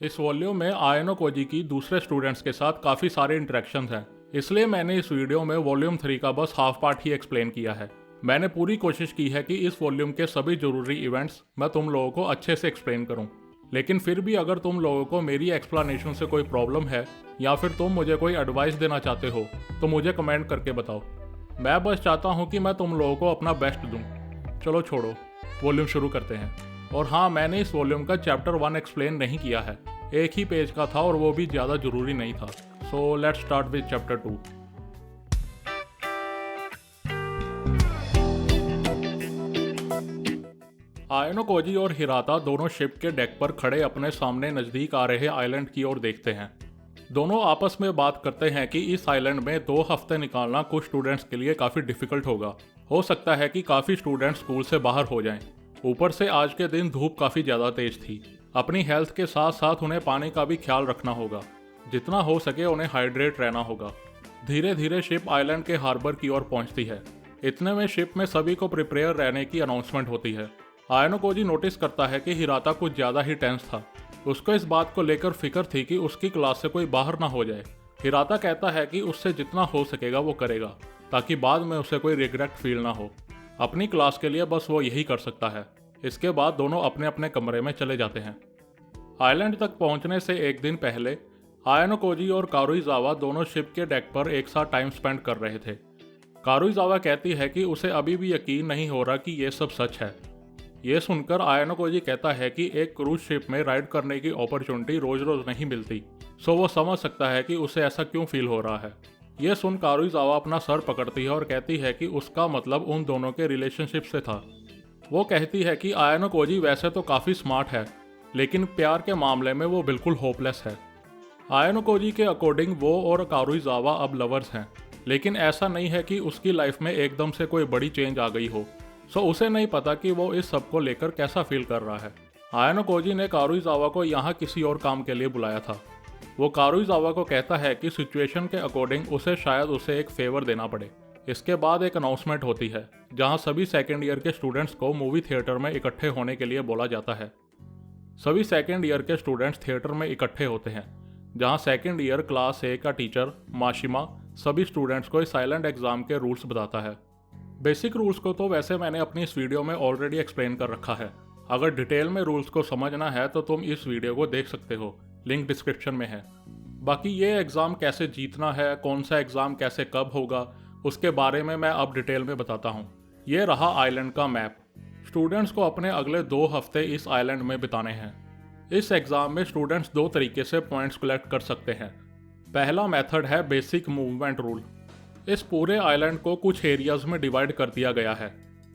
इस वॉल्यूम में आयनो कोजी की दूसरे स्टूडेंट्स के साथ काफ़ी सारे इंटरेक्शंस हैं, इसलिए मैंने इस वीडियो में वॉल्यूम 3 का बस हाफ पार्ट ही एक्सप्लेन किया है। मैंने पूरी कोशिश की है कि इस वॉल्यूम के सभी जरूरी इवेंट्स मैं तुम लोगों को अच्छे से एक्सप्लेन करूं। लेकिन फिर भी अगर तुम लोगों को मेरी एक्सप्लेनेशन से कोई प्रॉब्लम है या फिर तुम मुझे कोई एडवाइस देना चाहते हो तो मुझे कमेंट करके बताओ। मैं बस चाहता हूँ कि मैं तुम लोगों को अपना बेस्ट दूँ। चलो छोड़ो, वॉल्यूम शुरू करते हैं। और हाँ, मैंने इस वॉल्यूम का चैप्टर 1 एक्सप्लेन नहीं किया है, एक ही पेज का था और वो भी ज़्यादा ज़रूरी नहीं था। So let's start with chapter 2। Ayano Koji और हिराता दोनों शिप के डेक पर खड़े अपने सामने नज़दीक आ रहे आइलैंड की ओर देखते हैं। दोनों आपस में बात करते हैं कि इस आइलैंड में 2 हफ्ते निकालना कुछ स्टूडेंट्स के लिए काफ़ी डिफिकल्ट होगा। हो सकता है कि काफ़ी स्टूडेंट्स स्कूल से बाहर हो जाएं। ऊपर से आज के दिन धूप काफ़ी ज़्यादा तेज थी। अपनी हेल्थ के साथ साथ उन्हें पानी का भी ख्याल रखना होगा। जितना हो सके उन्हें हाइड्रेट रहना होगा। धीरे धीरे शिप आइलैंड के हार्बर की ओर पहुंचती है। इतने में शिप में सभी को प्रिपेयर रहने की अनाउंसमेंट होती है। आयनो कोजी नोटिस करता है कि हिराता कुछ ज़्यादा ही टेंस था। उसको इस बात को लेकर फिक्र थी कि उसकी क्लास से कोई बाहर ना हो जाए। हिराता कहता है कि उससे जितना हो सकेगा वो करेगा, ताकि बाद में उसे कोई रिग्रेट फील ना हो। अपनी क्लास के लिए बस वो यही कर सकता है। इसके बाद दोनों अपने अपने कमरे में चले जाते हैं। आइलैंड तक पहुंचने से एक दिन पहले आयनो कोजी और कारुइजावा दोनों शिप के डेक पर एक साथ टाइम स्पेंड कर रहे थे। कारुइजावा कहती है कि उसे अभी भी यकीन नहीं हो रहा कि ये सब सच है। ये सुनकर आयनो कोजी कहता है कि एक क्रूज शिप में राइड करने की अपॉर्चुनिटी रोज रोज नहीं मिलती, सो वो समझ सकता है कि उसे ऐसा क्यों फील हो रहा है। यह सुन कारुइजावा अपना सर पकड़ती है और कहती है कि उसका मतलब उन दोनों के रिलेशनशिप से था। वो कहती है कि आयनो कोजी वैसे तो काफ़ी स्मार्ट है, लेकिन प्यार के मामले में वो बिल्कुल होपलेस है। आयनो कोजी के अकॉर्डिंग वो और कारुइजावा अब लवर्स हैं, लेकिन ऐसा नहीं है कि उसकी लाइफ में एकदम से कोई बड़ी चेंज आ गई हो। सो उसे नहीं पता कि वो इस सब को लेकर कैसा फील कर रहा है। आयनो कोजी ने कारुइजावा को यहाँ किसी और काम के लिए बुलाया था। वो कारुइजावा को कहता है कि सिचुएशन के अकॉर्डिंग उसे शायद उसे एक फेवर देना पड़े। इसके बाद एक अनाउंसमेंट होती है जहाँ सभी सेकेंड ईयर के स्टूडेंट्स को मूवी थिएटर में इकट्ठे होने के लिए बोला जाता है। सभी सेकेंड ईयर के स्टूडेंट्स थिएटर में इकट्ठे होते हैं, जहाँ सेकेंड ईयर क्लास ए का टीचर माशिमा सभी स्टूडेंट्स को इस साइलेंट एग्जाम के रूल्स बताता है। बेसिक रूल्स को तो वैसे मैंने अपनी इस वीडियो में ऑलरेडी एक्सप्लेन कर रखा है। अगर डिटेल में रूल्स को समझना है तो तुम इस वीडियो को देख सकते हो, लिंक डिस्क्रिप्शन में है। बाकी ये एग्ज़ाम कैसे जीतना है, कौन सा एग्ज़ाम कैसे कब होगा, उसके बारे में मैं अब डिटेल में बताता हूँ। ये रहा आइलैंड का मैप। स्टूडेंट्स को अपने अगले 2 हफ्ते इस आइलैंड में बिताने हैं। इस एग्ज़ाम में स्टूडेंट्स 2 तरीके से पॉइंट्स कलेक्ट कर सकते हैं। पहला मेथड है बेसिक मूवमेंट रूल। इस पूरे आइलैंड को कुछ एरियाज में डिवाइड कर दिया गया है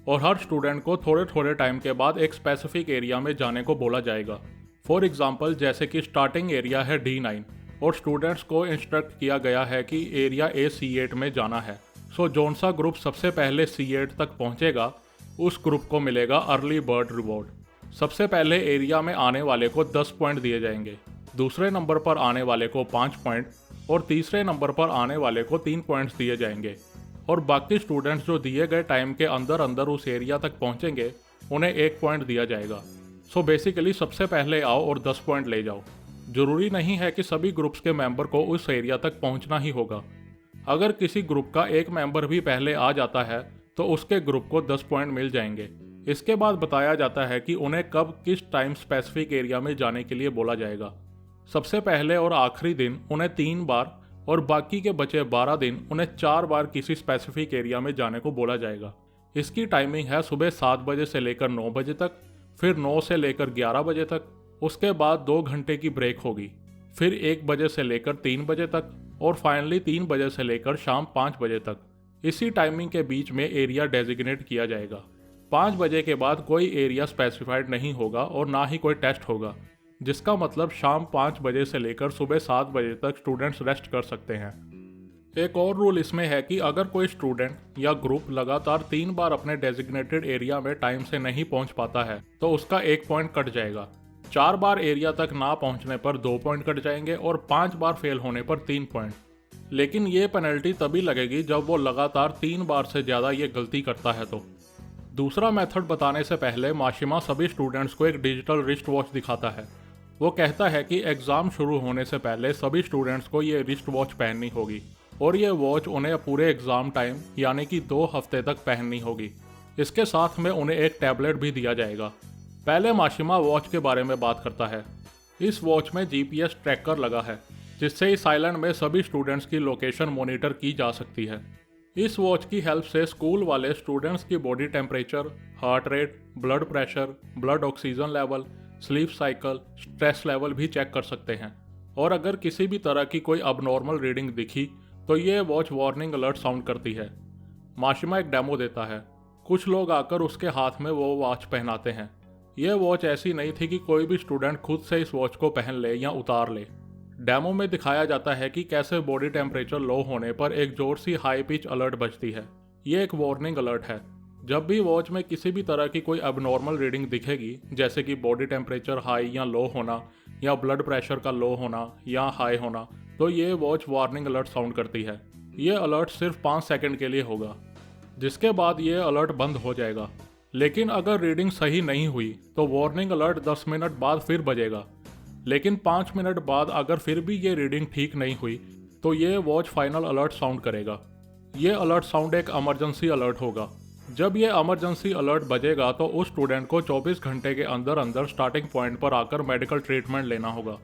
और हर स्टूडेंट को थोड़े थोड़े टाइम के बाद एक स्पेसिफिक एरिया में जाने को बोला जाएगा। फॉर एग्जांपल, जैसे कि स्टार्टिंग एरिया है D9 और स्टूडेंट्स को इंस्ट्रक्ट किया गया है कि एरिया AC8 में जाना है। सो जौन सा ग्रुप सबसे पहले C8 तक पहुंचेगा उस ग्रुप को मिलेगा अर्ली बर्ड रिवॉर्ड। सबसे पहले एरिया में आने वाले को 10 पॉइंट दिए जाएंगे, दूसरे नंबर पर आने वाले को 5 पॉइंट और तीसरे नंबर पर आने वाले को 3 पॉइंट्स दिए जाएंगे। और बाकी स्टूडेंट्स जो दिए गए टाइम के अंदर अंदर उस एरिया तक पहुंचेंगे उन्हें 1 पॉइंट दिया जाएगा। सो बेसिकली सबसे पहले आओ और 10 पॉइंट ले जाओ। जरूरी नहीं है कि सभी ग्रुप्स के मेंबर को उस एरिया तक पहुंचना ही होगा। अगर किसी ग्रुप का एक मेंबर भी पहले आ जाता है तो उसके ग्रुप को 10 पॉइंट मिल जाएंगे। इसके बाद बताया जाता है कि उन्हें कब किस टाइम स्पेसिफिक एरिया में जाने के लिए बोला जाएगा। सबसे पहले और आखिरी दिन उन्हें 3 बार और बाकी के बचे 12 दिन उन्हें 4 बार किसी स्पेसिफिक एरिया में जाने को बोला जाएगा। इसकी टाइमिंग है सुबह 7 बजे से लेकर 9 बजे तक, फिर 9 से लेकर 11 बजे तक, उसके बाद 2 घंटे की ब्रेक होगी, फिर 1 बजे से लेकर 3 बजे तक और फाइनली 3 बजे से लेकर शाम 5 बजे तक। इसी टाइमिंग के बीच में एरिया डेजिग्नेट किया जाएगा। 5 बजे के बाद कोई एरिया स्पेसिफाइड नहीं होगा और ना ही कोई टेस्ट होगा, जिसका मतलब शाम 5 बजे से लेकर सुबह 7 बजे तक स्टूडेंट्स रेस्ट कर सकते हैं। एक और रूल इसमें है कि अगर कोई स्टूडेंट या ग्रुप लगातार 3 बार अपने डेजिग्नेटेड एरिया में टाइम से नहीं पहुंच पाता है तो उसका 1 पॉइंट कट जाएगा। 4 बार एरिया तक ना पहुंचने पर 2 पॉइंट कट जाएंगे और 5 बार फेल होने पर 3 पॉइंट। लेकिन ये पेनल्टी तभी लगेगी जब वो लगातार 3 बार से ज़्यादा ये गलती करता है तो। दूसरा मेथड बताने से पहले माशिमा सभी स्टूडेंट्स को एक डिजिटल रिस्ट वॉच दिखाता है। वो कहता है कि एग्ज़ाम शुरू होने से पहले सभी स्टूडेंट्स को ये रिस्ट वॉच पहननी होगी और ये वॉच उन्हें पूरे एग्ज़ाम टाइम यानी कि 2 हफ्ते तक पहननी होगी। इसके साथ में उन्हें एक टैबलेट भी दिया जाएगा। पहले माशिमा वॉच के बारे में बात करता है। इस वॉच में GPS ट्रैकर लगा है जिससे इस आइलैंड में सभी स्टूडेंट्स की लोकेशन मॉनिटर की जा सकती है। इस वॉच की हेल्प से स्कूल वाले स्टूडेंट्स की body temperature, heart rate, blood pressure, blood oxygen level, sleep cycle, stress level भी चेक कर सकते हैं। और अगर किसी भी तरह की कोई अबनॉर्मल रीडिंग दिखी तो ये वॉच वार्निंग अलर्ट साउंड करती है। माशिमा एक डेमो देता है। कुछ लोग आकर उसके हाथ में वो वॉच पहनाते हैं। यह वॉच ऐसी नहीं थी कि कोई भी स्टूडेंट खुद से इस वॉच को पहन ले या उतार ले। डेमो में दिखाया जाता है कि कैसे बॉडी टेम्परेचर लो होने पर एक जोर सी हाई पिच अलर्ट बजती है। ये एक वार्निंग अलर्ट है। जब भी वॉच में किसी भी तरह की कोई अबनॉर्मल रीडिंग दिखेगी, जैसे कि बॉडी टेम्परेचर हाई या लो होना या ब्लड प्रेशर का लो होना या हाई होना, तो ये वॉच वार्निंग अलर्ट साउंड करती है। ये अलर्ट सिर्फ 5 सेकंड के लिए होगा, जिसके बाद ये अलर्ट बंद हो जाएगा। लेकिन अगर रीडिंग सही नहीं हुई तो वार्निंग अलर्ट 10 मिनट बाद फिर बजेगा। लेकिन 5 मिनट बाद अगर फिर भी ये रीडिंग ठीक नहीं हुई तो ये वॉच फाइनल अलर्ट साउंड करेगा। ये अलर्ट साउंड एक इमरजेंसी अलर्ट होगा। जब ये इमरजेंसी अलर्ट बजेगा तो उस स्टूडेंट को 24 घंटे के अंदर अंदर स्टार्टिंग पॉइंट पर आकर मेडिकल ट्रीटमेंट लेना होगा।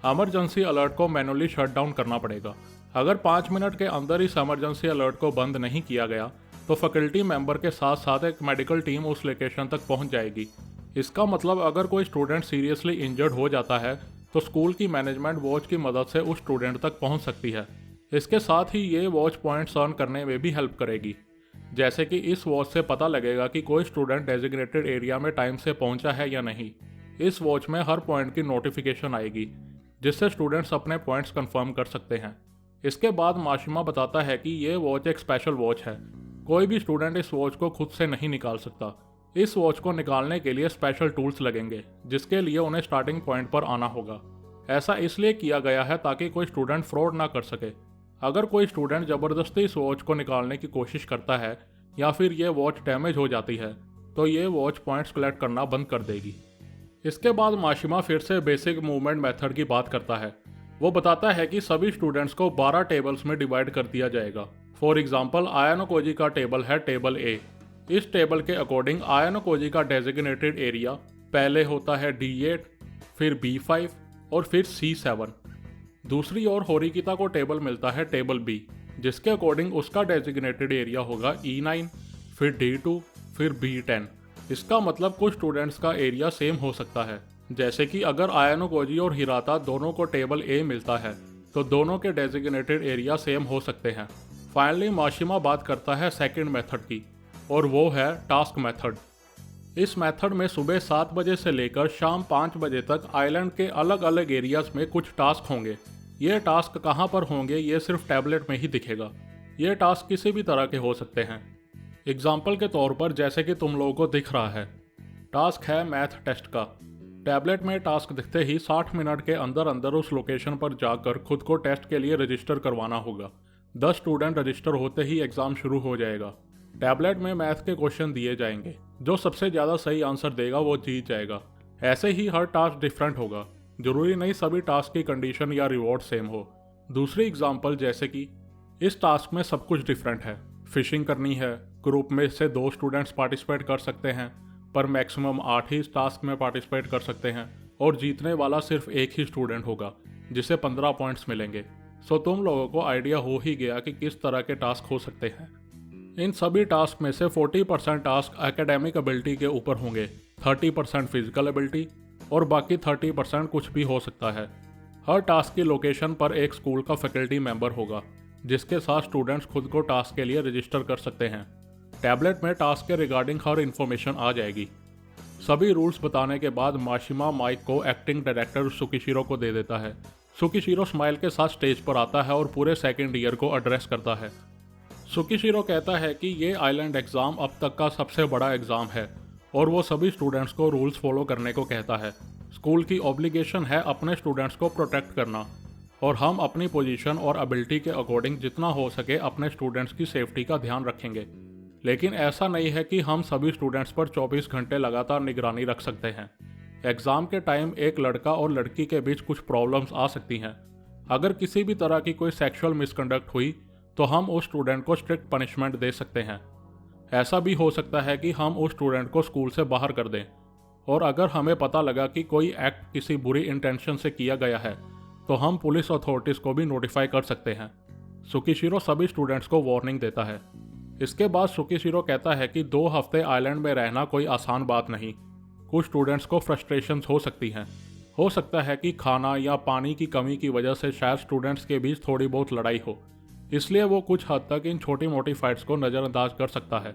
इमरजेंसी अलर्ट को मैनुअली शट डाउन करना पड़ेगा। अगर 5 मिनट के अंदर इस इमरजेंसी अलर्ट को बंद नहीं किया गया तो फैकल्टी मेंबर के साथ साथ एक मेडिकल टीम उस लोकेशन तक पहुंच जाएगी। इसका मतलब अगर कोई स्टूडेंट सीरियसली इंजर्ड हो जाता है तो स्कूल की मैनेजमेंट वॉच की मदद से उस स्टूडेंट तक पहुंच सकती है। इसके साथ ही ये वॉच पॉइंट्स अर्न करने में भी हेल्प करेगी, जैसे कि इस वॉच से पता लगेगा कि कोई स्टूडेंट डेजिग्नेटेड एरिया में टाइम से पहुंचा है या नहीं। इस वॉच में हर पॉइंट की नोटिफिकेशन आएगी जिससे स्टूडेंट्स अपने पॉइंट्स कंफर्म कर सकते हैं। इसके बाद माशिमा बताता है कि ये वॉच एक स्पेशल वॉच है। कोई भी स्टूडेंट इस वॉच को खुद से नहीं निकाल सकता। इस वॉच को निकालने के लिए स्पेशल टूल्स लगेंगे जिसके लिए उन्हें स्टार्टिंग पॉइंट पर आना होगा। ऐसा इसलिए किया गया है ताकि कोई स्टूडेंट फ्रॉड ना कर सके। अगर कोई स्टूडेंट ज़बरदस्ती इस वॉच को निकालने की कोशिश करता है या फिर ये वॉच डैमेज हो जाती है तो ये वॉच पॉइंट्स कलेक्ट करना बंद कर देगी। इसके बाद माशिमा फिर से बेसिक मूवमेंट मेथड की बात करता है। वो बताता है कि सभी स्टूडेंट्स को 12 टेबल्स में डिवाइड कर दिया जाएगा। फॉर एग्जाम्पल, आयानोकोजी का टेबल है टेबल ए। इस टेबल के अकॉर्डिंग आयानोकोजी का डेजिग्नेटेड एरिया पहले होता है D8, फिर B5 और फिर C7। दूसरी ओर होरिकिता को टेबल मिलता है टेबल B, जिसके अकॉर्डिंग उसका डेजिग्नेटेड एरिया होगा E9, फिर D2, फिर B10। इसका मतलब कुछ स्टूडेंट्स का एरिया सेम हो सकता है, जैसे कि अगर आयानोकोजी और हिराता दोनों को टेबल A मिलता है तो दोनों के डेजिग्नेटेड एरिया सेम हो सकते हैं। फाइनली माशिमा बात करता है सेकंड मेथड की, और वो है टास्क मेथड। इस मेथड में सुबह 7 बजे से लेकर शाम 5 बजे तक आइलैंड के अलग अलग एरियाज में कुछ टास्क होंगे। ये टास्क कहाँ पर होंगे ये सिर्फ टैबलेट में ही दिखेगा। ये टास्क किसी भी तरह के हो सकते हैं। एग्जाम्पल के तौर पर जैसे कि तुम लोगों को दिख रहा है, टास्क है मैथ टेस्ट का। टैबलेट में टास्क दिखते ही 60 मिनट के अंदर अंदर उस लोकेशन पर जाकर खुद को टेस्ट के लिए रजिस्टर करवाना होगा। 10 स्टूडेंट रजिस्टर होते ही एग्ज़ाम शुरू हो जाएगा। टैबलेट में मैथ के क्वेश्चन दिए जाएंगे। जो सबसे ज़्यादा सही आंसर देगा वो जीत जाएगा। ऐसे ही हर टास्क डिफरेंट होगा। जरूरी नहीं सभी टास्क की कंडीशन या रिवॉर्ड सेम हो। दूसरी एग्जांपल जैसे कि इस टास्क में सब कुछ डिफरेंट है। फिशिंग करनी है, ग्रुप में से 2 स्टूडेंट्स पार्टिसिपेट कर सकते हैं, पर मैक्सिमम 8 ही इस टास्क में पार्टिसिपेट कर सकते हैं और जीतने वाला सिर्फ एक ही स्टूडेंट होगा जिसे 15 पॉइंट्स मिलेंगे। सो तुम लोगों को आइडिया हो ही गया कि किस तरह के टास्क हो सकते हैं। इन सभी टास्क में से 40% टास्क एकेडमिक एबिलिटी के ऊपर होंगे, 30% फिजिकल एबिलिटी और बाकी 30% कुछ भी हो सकता है। हर टास्क की लोकेशन पर एक स्कूल का फैकल्टी मेंबर होगा जिसके साथ स्टूडेंट्स खुद को टास्क के लिए रजिस्टर कर सकते हैं। टैबलेट में टास्क के रिगार्डिंग हर इन्फॉर्मेशन आ जाएगी। सभी रूल्स बताने के बाद माशिमा माइक को एक्टिंग डायरेक्टर सुकिशिरो को दे देता है। सुकिशिरो स्माइल के साथ स्टेज पर आता है और पूरे सेकेंड ईयर को एड्रेस करता है। सुकिशिरो कहता है कि ये आइलैंड एग्ज़ाम अब तक का सबसे बड़ा एग्ज़ाम है और वो सभी स्टूडेंट्स को रूल्स फॉलो करने को कहता है। स्कूल की ऑब्लिगेशन है अपने स्टूडेंट्स को प्रोटेक्ट करना और हम अपनी पोजीशन और एबिलिटी के अकॉर्डिंग जितना हो सके अपने स्टूडेंट्स की सेफ्टी का ध्यान रखेंगे। लेकिन ऐसा नहीं है कि हम सभी स्टूडेंट्स पर 24 घंटे लगातार निगरानी रख सकते हैं। एग्ज़ाम के टाइम एक लड़का और लड़की के बीच कुछ प्रॉब्लम्स आ सकती हैं। अगर किसी भी तरह की कोई सेक्सुअल मिसकंडक्ट हुई तो हम उस स्टूडेंट को स्ट्रिक्ट पनिशमेंट दे सकते हैं। ऐसा भी हो सकता है कि हम उस स्टूडेंट को स्कूल से बाहर कर दें। और अगर हमें पता लगा कि कोई एक्ट किसी बुरी इंटेंशन से किया गया है तो हम पुलिस अथॉरिटीज़ को भी नोटिफाई कर सकते हैं। सुकीशिरो सभी स्टूडेंट्स को वार्निंग देता है। इसके बाद सुकीशिरो कहता है कि 2 हफ्ते आइलैंड में रहना कोई आसान बात नहीं। कुछ स्टूडेंट्स को फ्रस्ट्रेशंस हो सकती हैं। हो सकता है कि खाना या पानी की कमी की वजह से शायद स्टूडेंट्स के बीच थोड़ी बहुत लड़ाई हो, इसलिए वो कुछ हद तक इन छोटी मोटी फाइट्स को नज़रअंदाज कर सकता है।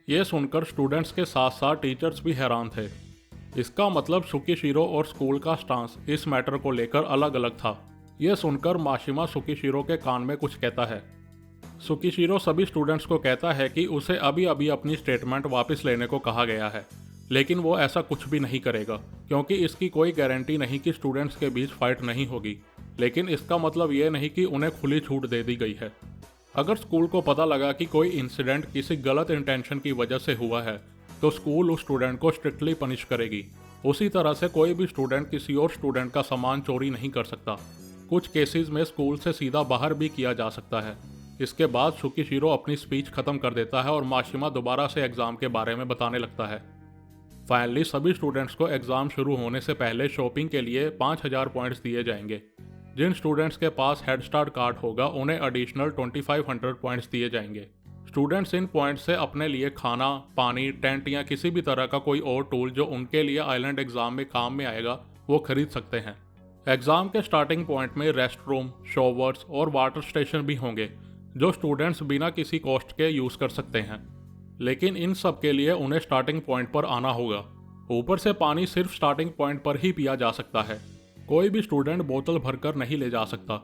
ये सुनकर स्टूडेंट्स के साथ साथ टीचर्स भी हैरान थे। इसका मतलब सुकीशिरो और स्कूल का स्टांस इस मैटर को लेकर अलग अलग था। यह सुनकर माशिमा सुकीशिरो के कान में कुछ कहता है। सुकीशिरो सभी स्टूडेंट्स को कहता है कि उसे अभी अभी अपनी स्टेटमेंट वापस लेने को कहा गया है, लेकिन वो ऐसा कुछ भी नहीं करेगा क्योंकि इसकी कोई गारंटी नहीं कि स्टूडेंट्स के बीच फाइट नहीं होगी। लेकिन इसका मतलब ये नहीं कि उन्हें खुली छूट दे दी गई है। अगर स्कूल को पता लगा कि कोई इंसिडेंट किसी गलत इंटेंशन की वजह से हुआ है तो स्कूल उस स्टूडेंट को स्ट्रिक्टली पनिश करेगी। उसी तरह से कोई भी स्टूडेंट किसी और स्टूडेंट का सामान चोरी नहीं कर सकता। कुछ केसेस में स्कूल से सीधा बाहर भी किया जा सकता है। इसके बाद सुकीशिरो अपनी स्पीच खत्म कर देता है और माशिमा दोबारा से एग्जाम के बारे में बताने लगता है। फाइनली सभी स्टूडेंट्स को एग्जाम शुरू होने से पहले शॉपिंग के लिए 5000 पॉइंट्स दिए जाएंगे। जिन स्टूडेंट्स के पास हेड स्टार्ट कार्ड होगा उन्हें एडिशनल 2500 पॉइंट्स दिए जाएंगे। स्टूडेंट्स इन पॉइंट्स से अपने लिए खाना, पानी, टेंट या किसी भी तरह का कोई और टूल जो उनके लिए आइलैंड एग्जाम में काम में आएगा वो खरीद सकते हैं। एग्जाम के स्टार्टिंग पॉइंट में रेस्ट रूम, शॉवर्स और वाटर स्टेशन भी होंगे जो स्टूडेंट्स बिना किसी कॉस्ट के यूज़ कर सकते हैं। लेकिन इन सब के लिए उन्हें स्टार्टिंग पॉइंट पर आना होगा। ऊपर से पानी सिर्फ स्टार्टिंग पॉइंट पर ही पिया जा सकता है। कोई भी स्टूडेंट बोतल भरकर नहीं ले जा सकता।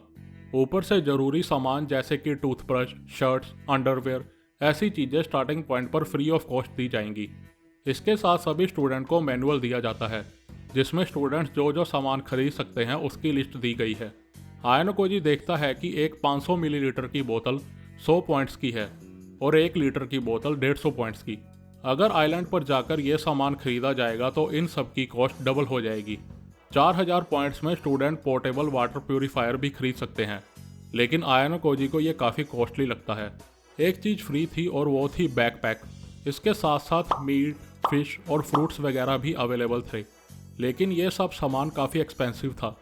ऊपर से ज़रूरी सामान जैसे कि टूथब्रश, शर्ट्स, अंडरवेयर, ऐसी चीज़ें स्टार्टिंग पॉइंट पर फ्री ऑफ कॉस्ट दी जाएंगी। इसके साथ सभी स्टूडेंट को मैनुअल दिया जाता है जिसमें स्टूडेंट्स जो जो सामान खरीद सकते हैं उसकी लिस्ट दी गई है। आयानोकोजी देखता है कि एक 500 मिलीलीटर की बोतल 100 पॉइंट्स की है और 1 लीटर की बोतल 150 पॉइंट्स की। अगर आइलैंड पर जाकर यह सामान खरीदा जाएगा तो इन सब की कॉस्ट डबल हो जाएगी। 4000 पॉइंट्स में स्टूडेंट पोर्टेबल वाटर प्यूरीफायर भी खरीद सकते हैं, लेकिन आयानोकोजी को यह काफ़ी कॉस्टली लगता है। एक चीज़ फ्री थी और वो थी बैकपैक। इसके साथ साथ मीट, फिश और फ्रूट्स वगैरह भी अवेलेबल थे, लेकिन ये सब सामान काफ़ी एक्सपेंसिव था।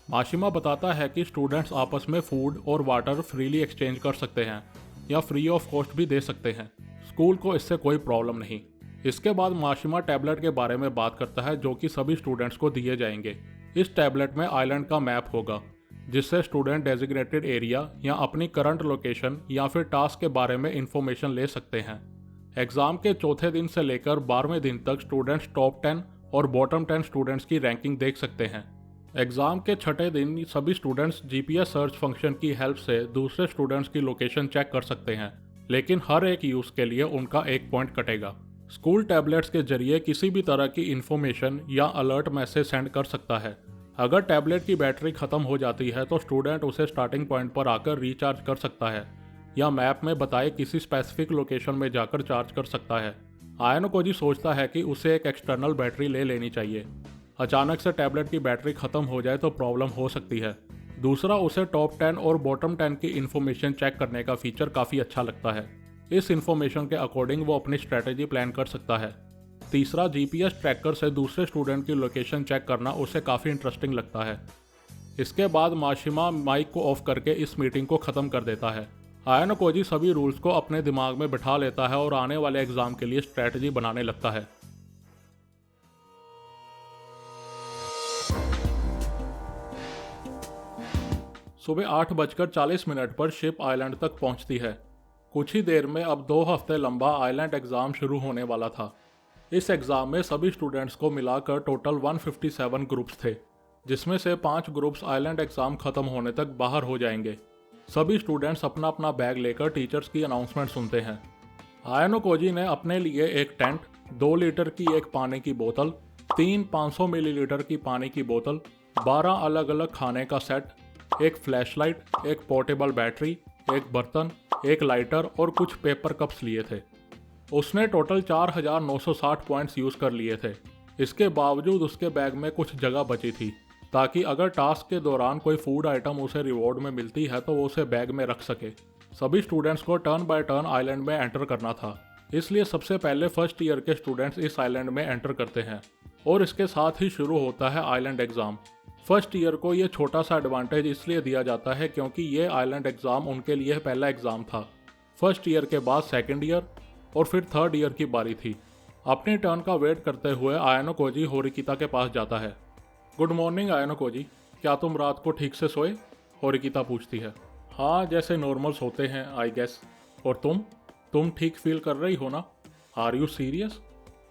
माशिमा बताता है कि स्टूडेंट्स आपस में फूड और वाटर फ्रीली एक्सचेंज कर सकते हैं या फ्री ऑफ कॉस्ट भी दे सकते हैं। स्कूल को इससे कोई प्रॉब्लम नहीं। इसके बाद माशिमा टैबलेट के बारे में बात करता है जो कि सभी स्टूडेंट्स को दिए जाएंगे। इस टैबलेट में आइलैंड का मैप होगा जिससे स्टूडेंट डेजिग्नेटेड एरिया या अपनी करंट लोकेशन या फिर टास्क के बारे में इंफॉर्मेशन ले सकते हैं। एग्ज़ाम के चौथे दिन से लेकर 12वें दिन तक स्टूडेंट्स टॉप 10 और बॉटम 10 स्टूडेंट्स की रैंकिंग देख सकते हैं। एग्ज़ाम के छठे दिन सभी स्टूडेंट्स जीपीएस सर्च फंक्शन की हेल्प से दूसरे स्टूडेंट्स की लोकेशन चेक कर सकते हैं, लेकिन हर एक यूज़ के लिए उनका 1 पॉइंट कटेगा। स्कूल टैबलेट्स के जरिए किसी भी तरह की इंफॉर्मेशन या अलर्ट मैसेज सेंड कर सकता है। अगर टैबलेट की बैटरी ख़त्म हो जाती है तो स्टूडेंट उसे स्टार्टिंग पॉइंट पर आकर रिचार्ज कर सकता है या मैप में बताए किसी स्पेसिफिक लोकेशन में जाकर चार्ज कर सकता है। आयानोकोजी सोचता है कि उसे एक एक्सटर्नल बैटरी ले लेनी चाहिए। अचानक से टैबलेट की बैटरी ख़त्म हो जाए तो प्रॉब्लम हो सकती है। दूसरा, उसे टॉप 10 और बॉटम 10 की इन्फॉर्मेशन चेक करने का फीचर काफ़ी अच्छा लगता है। इस इन्फॉर्मेशन के अकॉर्डिंग वो अपनी स्ट्रैटेजी प्लान कर सकता है। तीसरा, जीपीएस ट्रैकर से दूसरे स्टूडेंट की लोकेशन चेक करना उसे काफ़ी इंटरेस्टिंग लगता है। इसके बाद माशिमा माइक को ऑफ करके इस मीटिंग को ख़त्म कर देता है। आयानोकोजी सभी रूल्स को अपने दिमाग में बिठा लेता है और आने वाले एग्ज़ाम के लिए स्ट्रैटेजी बनाने लगता है। सुबह 8:40 पर शिप आइलैंड तक पहुंचती है। कुछ ही देर में अब 2 हफ्ते लंबा आइलैंड एग्ज़ाम शुरू होने वाला था। इस एग्ज़ाम में सभी स्टूडेंट्स को मिलाकर टोटल 157 ग्रुप्स थे, जिसमें से 5 ग्रुप्स आइलैंड एग्ज़ाम ख़त्म होने तक बाहर हो जाएंगे। सभी स्टूडेंट्स अपना अपना बैग लेकर टीचर्स की अनाउंसमेंट सुनते हैं। आयानोकोजी ने अपने लिए एक टेंट, 2 लीटर की एक पानी की बोतल, 3 500 मिलीलीटर की पानी की बोतल, 12 अलग अलग खाने का सेट, एक फ्लैशलाइट, एक पोर्टेबल बैटरी, एक बर्तन, एक लाइटर और कुछ पेपर कप्स लिए थे। उसने टोटल 4960 पॉइंट्स यूज़ कर लिए थे। इसके बावजूद उसके बैग में कुछ जगह बची थी ताकि अगर टास्क के दौरान कोई फूड आइटम उसे रिवॉर्ड में मिलती है तो वो उसे बैग में रख सके। सभी स्टूडेंट्स को टर्न बाय टर्न आइलैंड में एंटर करना था, इसलिए सबसे पहले फर्स्ट ईयर के स्टूडेंट्स इस आइलैंड में एंटर करते हैं और इसके साथ ही शुरू होता है आइलैंड एग्ज़ाम। फर्स्ट ईयर को ये छोटा सा एडवांटेज इसलिए दिया जाता है क्योंकि ये आइलैंड एग्ज़ाम उनके लिए पहला एग्ज़ाम था। फर्स्ट ईयर के बाद सेकेंड ईयर और फिर थर्ड ईयर की बारी थी। अपनी टर्न का वेट करते हुए आयानो कोजी होरिकिता के पास जाता है। गुड मॉर्निंग आयानो कोजी, क्या तुम रात को ठीक से सोए? होरिकिता पूछती है। हाँ, जैसे नॉर्मल सोते हैं आई गेस। और तुम ठीक फील कर रही हो ना? Are you serious?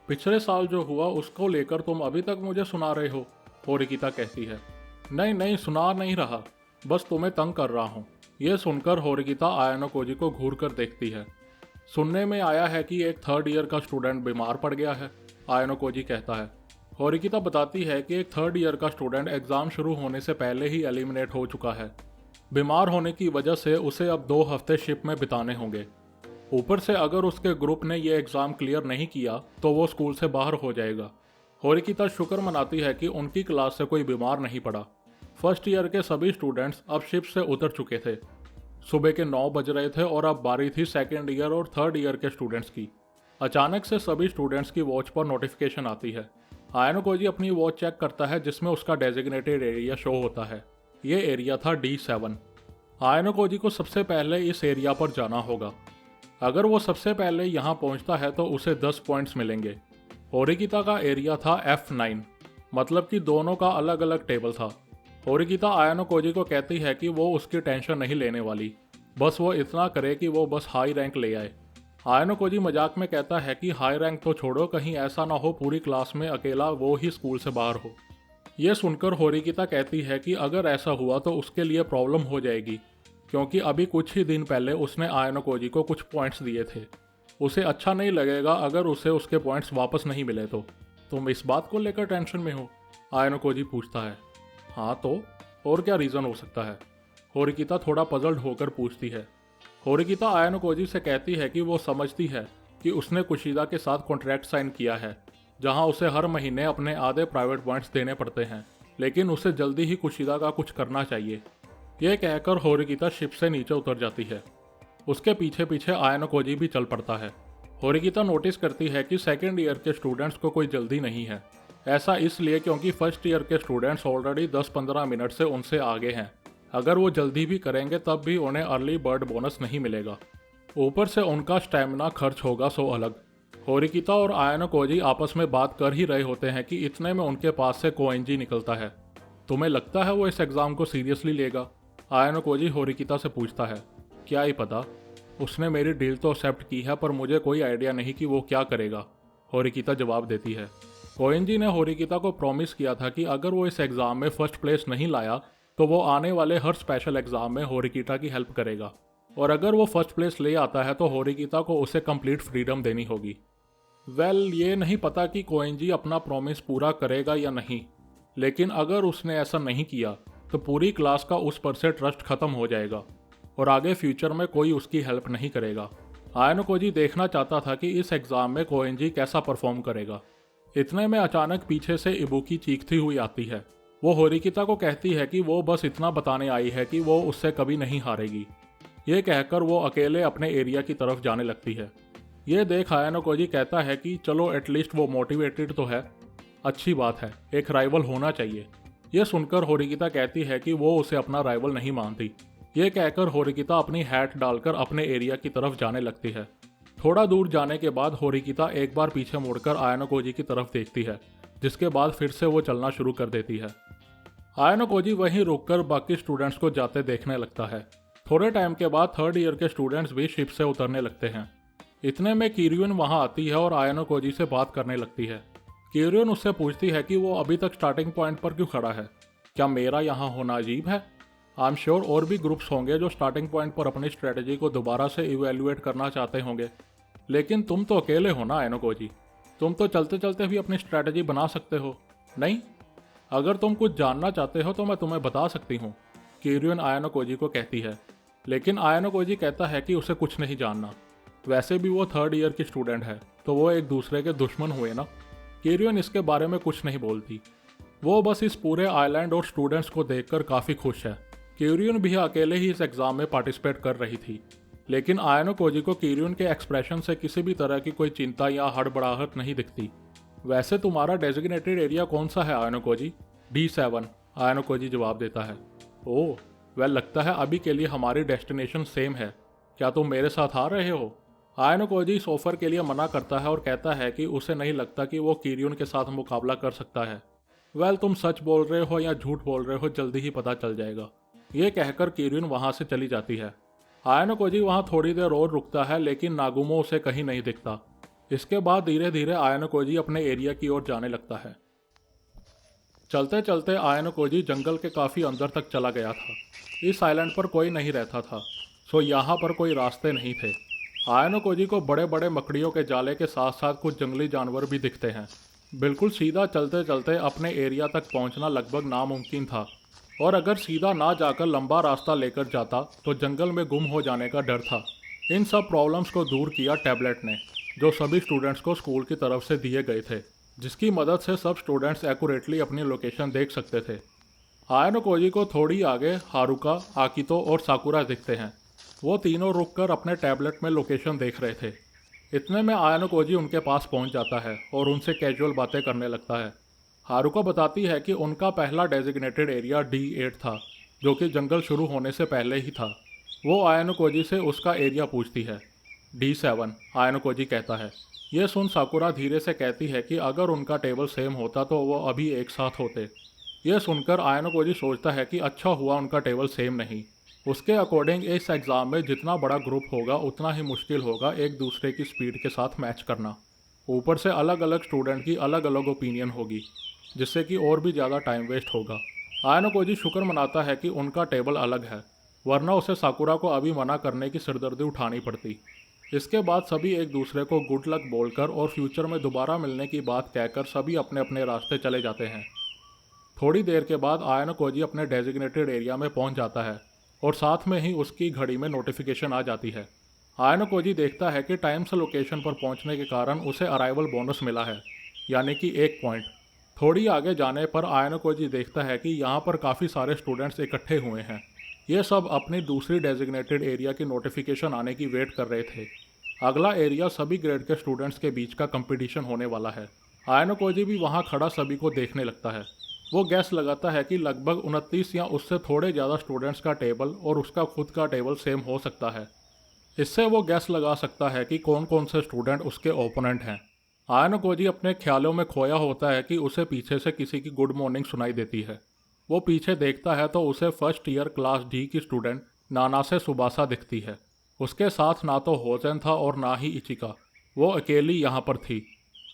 पिछले साल जो हुआ उसको लेकर तुम अभी तक मुझे सुना रहे हो? होरिकिता कहती है। नहीं नहीं, सुना नहीं रहा, बस तुम्हें तंग कर रहा हूँ। यह सुनकर होरिकिता आयानो कोजी को घूर कर देखती है। सुनने में आया है कि एक थर्ड ईयर का स्टूडेंट बीमार पड़ गया है, आयानो कोजी कहता है। होरिकिता बताती है कि एक थर्ड ईयर का स्टूडेंट एग्ज़ाम शुरू होने से पहले ही एलिमिनेट हो चुका है। बीमार होने की वजह से उसे अब 2 हफ्ते शिप में बिताने होंगे। ऊपर से अगर उसके ग्रुप ने यह एग्ज़ाम क्लियर नहीं किया तो वो स्कूल से बाहर हो जाएगा। होरिकिता शुक्र मनाती है कि उनकी क्लास से कोई बीमार नहीं पड़ा। फर्स्ट ईयर के सभी स्टूडेंट्स अब शिप से उतर चुके थे। सुबह के 9 बज रहे थे और अब बारी थी सेकेंड ईयर और थर्ड ईयर के स्टूडेंट्स की। अचानक से सभी स्टूडेंट्स की वॉच पर नोटिफिकेशन आती है। आयानो कोजी अपनी वॉच चेक करता है जिसमें उसका डेजिग्नेटेड एरिया शो होता है। ये एरिया था D7। आयानो कोजी को सबसे पहले इस एरिया पर जाना होगा। अगर वो सबसे पहले यहाँ पहुँचता है तो उसे 10 पॉइंट्स मिलेंगे। होरिकिता का एरिया था F9, मतलब कि दोनों का अलग अलग टेबल था। होरिकिता आयानो कोजी को कहती है कि वो उसकी टेंशन नहीं लेने वाली, बस वो इतना करे कि वो बस हाई रैंक ले आए। आयानो कोजी मजाक में कहता है कि हाई रैंक तो छोड़ो, कहीं ऐसा ना हो पूरी क्लास में अकेला वो ही स्कूल से बाहर हो। ये सुनकर होरिकिता कहती है कि अगर ऐसा हुआ तो उसके लिए प्रॉब्लम हो जाएगी, क्योंकि अभी कुछ ही दिन पहले उसने आयानो कोजी को कुछ पॉइंट्स दिए थे। उसे अच्छा नहीं लगेगा अगर उसे उसके पॉइंट्स वापस नहीं मिले तो। तुम इस बात को लेकर टेंशन में हो? आयानो कोजी पूछता है। हाँ तो और क्या रीज़न हो सकता है? होरिकिता थोड़ा पजल्ड होकर पूछती है। होरिकिता आयानो कोजी से कहती है कि वो समझती है कि उसने कुशिदा के साथ कॉन्ट्रैक्ट साइन किया है, जहां उसे हर महीने अपने आधे प्राइवेट पॉइंट्स देने पड़ते हैं, लेकिन उसे जल्दी ही कुशिदा का कुछ करना चाहिए। यह कहकर होरिकिता शिप से नीचे उतर जाती है। उसके पीछे पीछे आयानो कोजी भी चल पड़ता है। होरिकिता नोटिस करती है कि सेकेंड ईयर के स्टूडेंट्स को कोई जल्दी नहीं है। ऐसा इसलिए क्योंकि फर्स्ट ईयर के स्टूडेंट्स ऑलरेडी 10-15 मिनट से उनसे आगे हैं। अगर वो जल्दी भी करेंगे तब भी उन्हें अर्ली बर्ड बोनस नहीं मिलेगा। ऊपर से उनका स्टैमिना खर्च होगा सो अलग। होरिकिता और आयानो कोजी आपस में बात कर ही रहे होते हैं कि इतने में उनके पास से कोएंजी निकलता है। तुम्हें लगता है वो इस एग्ज़ाम को सीरियसली लेगा? आयानो कोजी होरिकिता से पूछता है। क्या ही पता, उसने मेरी डील तो एक्सेप्ट की है पर मुझे कोई आइडिया नहीं कि वो क्या करेगा, होरिकिता जवाब देती है। कोएंजी ने होरिकिता को प्रॉमिस किया था कि अगर वो इस एग्ज़ाम में फर्स्ट प्लेस नहीं लाया तो वो आने वाले हर स्पेशल एग्ज़ाम में होरिकिता की हेल्प करेगा, और अगर वो फर्स्ट प्लेस ले आता है तो होरिकिता को उसे कंप्लीट फ्रीडम देनी होगी। ये नहीं पता कि कोएंजी अपना प्रॉमिस पूरा करेगा या नहीं, लेकिन अगर उसने ऐसा नहीं किया तो पूरी क्लास का उस पर से ट्रस्ट खत्म हो जाएगा और आगे फ्यूचर में कोई उसकी हेल्प नहीं करेगा। आयानो कोजी देखना चाहता था कि इस एग्ज़ाम में कोएंजी कैसा परफॉर्म करेगा। इतने में अचानक पीछे से इबुकी चीखती हुई आती है। वो होरिकिता को कहती है कि वो बस इतना बताने आई है कि वो उससे कभी नहीं हारेगी। ये कहकर वो अकेले अपने एरिया की तरफ जाने लगती है। ये देख आयानो कोजी कहता है कि चलो एटलीस्ट वो मोटिवेटेड तो है, अच्छी बात है, एक राइवल होना चाहिए। ये सुनकर होरिकिता कहती है कि वो उसे अपना राइवल नहीं मानती। ये कहकर होरिकिता अपनी हैट डालकर अपने एरिया की तरफ जाने लगती है। थोड़ा दूर जाने के बाद होरिकिता एक बार पीछे मुड़कर आयानो कोजी की तरफ देखती है, जिसके बाद फिर से वो चलना शुरू कर देती है। आयानो कोजी वहीं रुककर बाकी स्टूडेंट्स को जाते देखने लगता है। थोड़े टाइम के बाद थर्ड ईयर के स्टूडेंट्स भी शिप से उतरने लगते हैं। इतने में किरुन वहां आती है और आयानो कोजी से बात करने लगती है। किरुन उससे पूछती है कि वो अभी तक स्टार्टिंग पॉइंट पर क्यों खड़ा है, क्या मेरा यहाँ होना अजीब है? आई एम श्योर और भी ग्रुप्स होंगे जो स्टार्टिंग पॉइंट पर अपनी स्ट्रेटजी को दोबारा से इवेल्युएट करना चाहते होंगे, लेकिन तुम तो अकेले हो ना आयानो कोजी, तुम तो चलते चलते भी अपनी स्ट्रेटजी बना सकते हो, नहीं? अगर तुम कुछ जानना चाहते हो तो मैं तुम्हें बता सकती हूँ, किरुन आयानो कोजी को कहती है। लेकिन आयानो कोजी कहता है कि उसे कुछ नहीं जानना। वैसे भी वो थर्ड ईयर की स्टूडेंट है, तो वो एक दूसरे के दुश्मन हुए ना। किरियन इसके बारे में कुछ नहीं बोलती। वो बस इस पूरे आइलैंड और स्टूडेंट्स को देखकर काफ़ी खुश है। किरियन भी अकेले ही इस एग्ज़ाम में पार्टिसिपेट कर रही थी, लेकिन आयानो कोजी को किरियन के एक्सप्रेशन से किसी भी तरह की कोई चिंता या हड़बड़ाहट नहीं दिखती। वैसे तुम्हारा डेजिग्नेटेड एरिया कौन सा है आयानो कोजी? D7, आयानो कोजी जवाब देता है। ओह, वह लगता है अभी के लिए हमारी डेस्टिनेशन सेम है। क्या तुम मेरे साथ आ रहे हो? आयानो कोजी इस ऑफर के लिए मना करता है और कहता है कि उसे नहीं लगता कि वो किरियन के साथ मुकाबला कर सकता है। वेल, तुम सच बोल रहे हो या झूठ बोल रहे हो जल्दी ही पता चल जाएगा। ये कहकर किरियन वहाँ से चली जाती है। आयानो कोजी वहाँ थोड़ी देर और रुकता है, लेकिन नागुमो उसे कहीं नहीं दिखता। इसके बाद धीरे धीरे आयानो कोजी अपने एरिया की ओर जाने लगता है। चलते चलते आयानो कोजी जंगल के काफ़ी अंदर तक चला गया था। इस आइलैंड पर कोई नहीं रहता था, सो यहाँ पर कोई रास्ते नहीं थे। आयानो कोजी को बड़े बड़े मकड़ियों के जाले के साथ साथ कुछ जंगली जानवर भी दिखते हैं। बिल्कुल सीधा चलते चलते अपने एरिया तक पहुँचना लगभग नामुमकिन था, और अगर सीधा ना जाकर लंबा रास्ता लेकर जाता तो जंगल में गुम हो जाने का डर था। इन सब प्रॉब्लम्स को दूर किया टैबलेट ने, जो सभी स्टूडेंट्स को स्कूल की तरफ से दिए गए थे, जिसकी मदद से सब स्टूडेंट्स एक्यूरेटली अपनी लोकेशन देख सकते थे। आयानो कोजी को थोड़ी आगे हारुका, आकितो और साकुरा दिखते हैं। वो तीनों रुककर अपने टैबलेट में लोकेशन देख रहे थे। इतने में आयानो कोजी उनके पास पहुंच जाता है और उनसे कैजुअल बातें करने लगता है। हारुका बताती है कि उनका पहला डेजिग्नेटेड एरिया D8 था, जो कि जंगल शुरू होने से पहले ही था। वो आयानो कोजी से उसका एरिया पूछती है। D7, आयानो कोजी कहता है। ये सुन साकुरा धीरे से कहती है कि अगर उनका टेबल सेम होता तो वो अभी एक साथ होते। यह सुनकर आयानो कोजी सोचता है कि अच्छा हुआ उनका टेबल सेम नहीं। उसके अकॉर्डिंग इस एग्ज़ाम में जितना बड़ा ग्रुप होगा उतना ही मुश्किल होगा एक दूसरे की स्पीड के साथ मैच करना। ऊपर से अलग अलग स्टूडेंट की अलग अलग ओपिनियन होगी, जिससे कि और भी ज़्यादा टाइम वेस्ट होगा। आयानो कोजी शुक्र मनाता है कि उनका टेबल अलग है, वरना उसे साकुरा को अभी मना करने की सिरदर्दी उठानी पड़ती। इसके बाद सभी एक दूसरे को गुड लक बोलकर और फ्यूचर में दोबारा मिलने की बात कहकर सभी अपने अपने रास्ते चले जाते हैं। थोड़ी देर के बाद आयानो कोजी अपने डेजिग्नेटेड एरिया में पहुंच जाता है और साथ में ही उसकी घड़ी में नोटिफिकेशन आ जाती है। आयानो कोजी देखता है कि टाइम से लोकेशन पर पहुंचने के कारण उसे अराइवल बोनस मिला है, यानी कि 1 पॉइंट। थोड़ी आगे जाने पर आयानो कोजी देखता है कि यहाँ पर काफ़ी सारे स्टूडेंट्स इकट्ठे हुए हैं। ये सब अपनी दूसरी डेजिग्नेटेड एरिया की नोटिफिकेशन आने की वेट कर रहे थे। अगला एरिया सभी ग्रेड के स्टूडेंट्स के बीच का कंपटीशन होने वाला है। आयानो कोजी भी वहाँ खड़ा सभी को देखने लगता है। वो गैस लगाता है कि लगभग 29 या उससे थोड़े ज़्यादा स्टूडेंट्स का टेबल और उसका खुद का टेबल सेम हो सकता है। इससे वो गैस लगा सकता है कि कौन कौन से स्टूडेंट उसके ओपोनेंट हैं। आयानो कोजी अपने ख्यालों में खोया होता है कि उसे पीछे से किसी की गुड मॉर्निंग सुनाई देती है। वो पीछे देखता है तो उसे फर्स्ट ईयर क्लास D की स्टूडेंट नानासे सुबासा दिखती है। उसके साथ ना तो होजेन था और ना ही इचिका। वो अकेली यहाँ पर थी।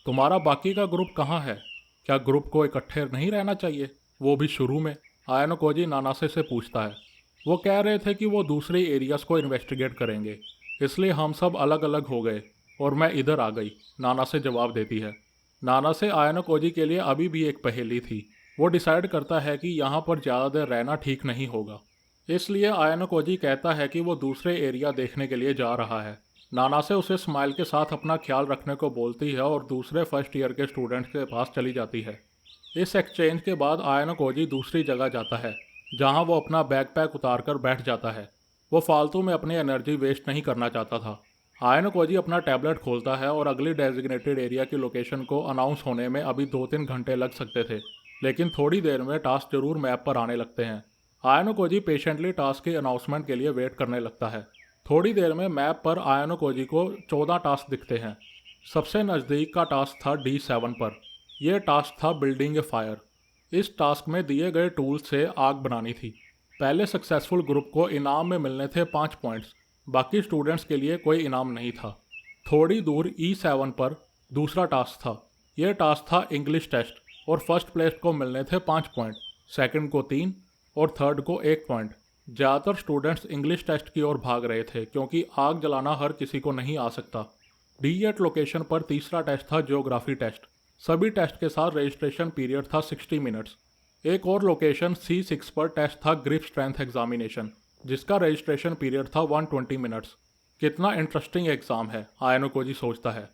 तुम्हारा बाकी का ग्रुप कहाँ है? क्या ग्रुप को इकट्ठे नहीं रहना चाहिए, वो भी शुरू में? आयानो कोजी नानासे से पूछता है। वो कह रहे थे कि वो दूसरे एरियाज़ को इन्वेस्टिगेट करेंगे, इसलिए हम सब अलग अलग हो गए और मैं इधर आ गई, नानासे जवाब देती है। नानासे आयानो कोजी के लिए अभी भी एक पहेली थी। वो डिसाइड करता है कि यहाँ पर ज़्यादा देर रहना ठीक नहीं होगा, इसलिए आयानो कोजी कहता है कि वो दूसरे एरिया देखने के लिए जा रहा है। नानासे उसे स्माइल के साथ अपना ख्याल रखने को बोलती है और दूसरे फर्स्ट ईयर के स्टूडेंट्स के पास चली जाती है। इस एक्सचेंज के बाद आयानो कोजी दूसरी जगह जाता है, जहां वो अपना बैकपैक उतार कर बैठ जाता है। वो फालतू में अपनी एनर्जी वेस्ट नहीं करना चाहता था। आयानो कोजी अपना टैबलेट खोलता है और अगली डेजिग्नेटेड एरिया की लोकेशन को अनाउंस होने में अभी 2-3 घंटे लग सकते थे, लेकिन थोड़ी देर में टास्क जरूर मैप पर आने लगते हैं। आयानो कोजी पेशेंटली टास्क के अनाउंसमेंट के लिए वेट करने लगता है। थोड़ी देर में मैप पर आयानो कोजी को 14 टास्क दिखते हैं। सबसे नज़दीक का टास्क था D7 पर। यह टास्क था बिल्डिंग ए फायर। इस टास्क में दिए गए टूल से आग बनानी थी। पहले सक्सेसफुल ग्रुप को इनाम में मिलने थे 5 पॉइंट्स, बाकी स्टूडेंट्स के लिए कोई इनाम नहीं था। थोड़ी दूर E7 पर दूसरा टास्क था। यह टास्क था इंग्लिश टेस्ट और फर्स्ट प्लेस को मिलने थे 5 पॉइंट, सेकंड को 3 और थर्ड को 1 पॉइंट। ज़्यादातर स्टूडेंट्स इंग्लिश टेस्ट की ओर भाग रहे थे, क्योंकि आग जलाना हर किसी को नहीं आ सकता। D8 लोकेशन पर तीसरा टेस्ट था ज्योग्राफी टेस्ट। सभी टेस्ट के साथ रजिस्ट्रेशन पीरियड था 60 मिनट्स। एक और लोकेशन C6 पर टेस्ट था ग्रिप स्ट्रेंथ एग्जामिनेशन, जिसका रजिस्ट्रेशन पीरियड था 120 मिनट्स। कितना इंटरेस्टिंग एग्जाम है, आयानो कोजी सोचता है।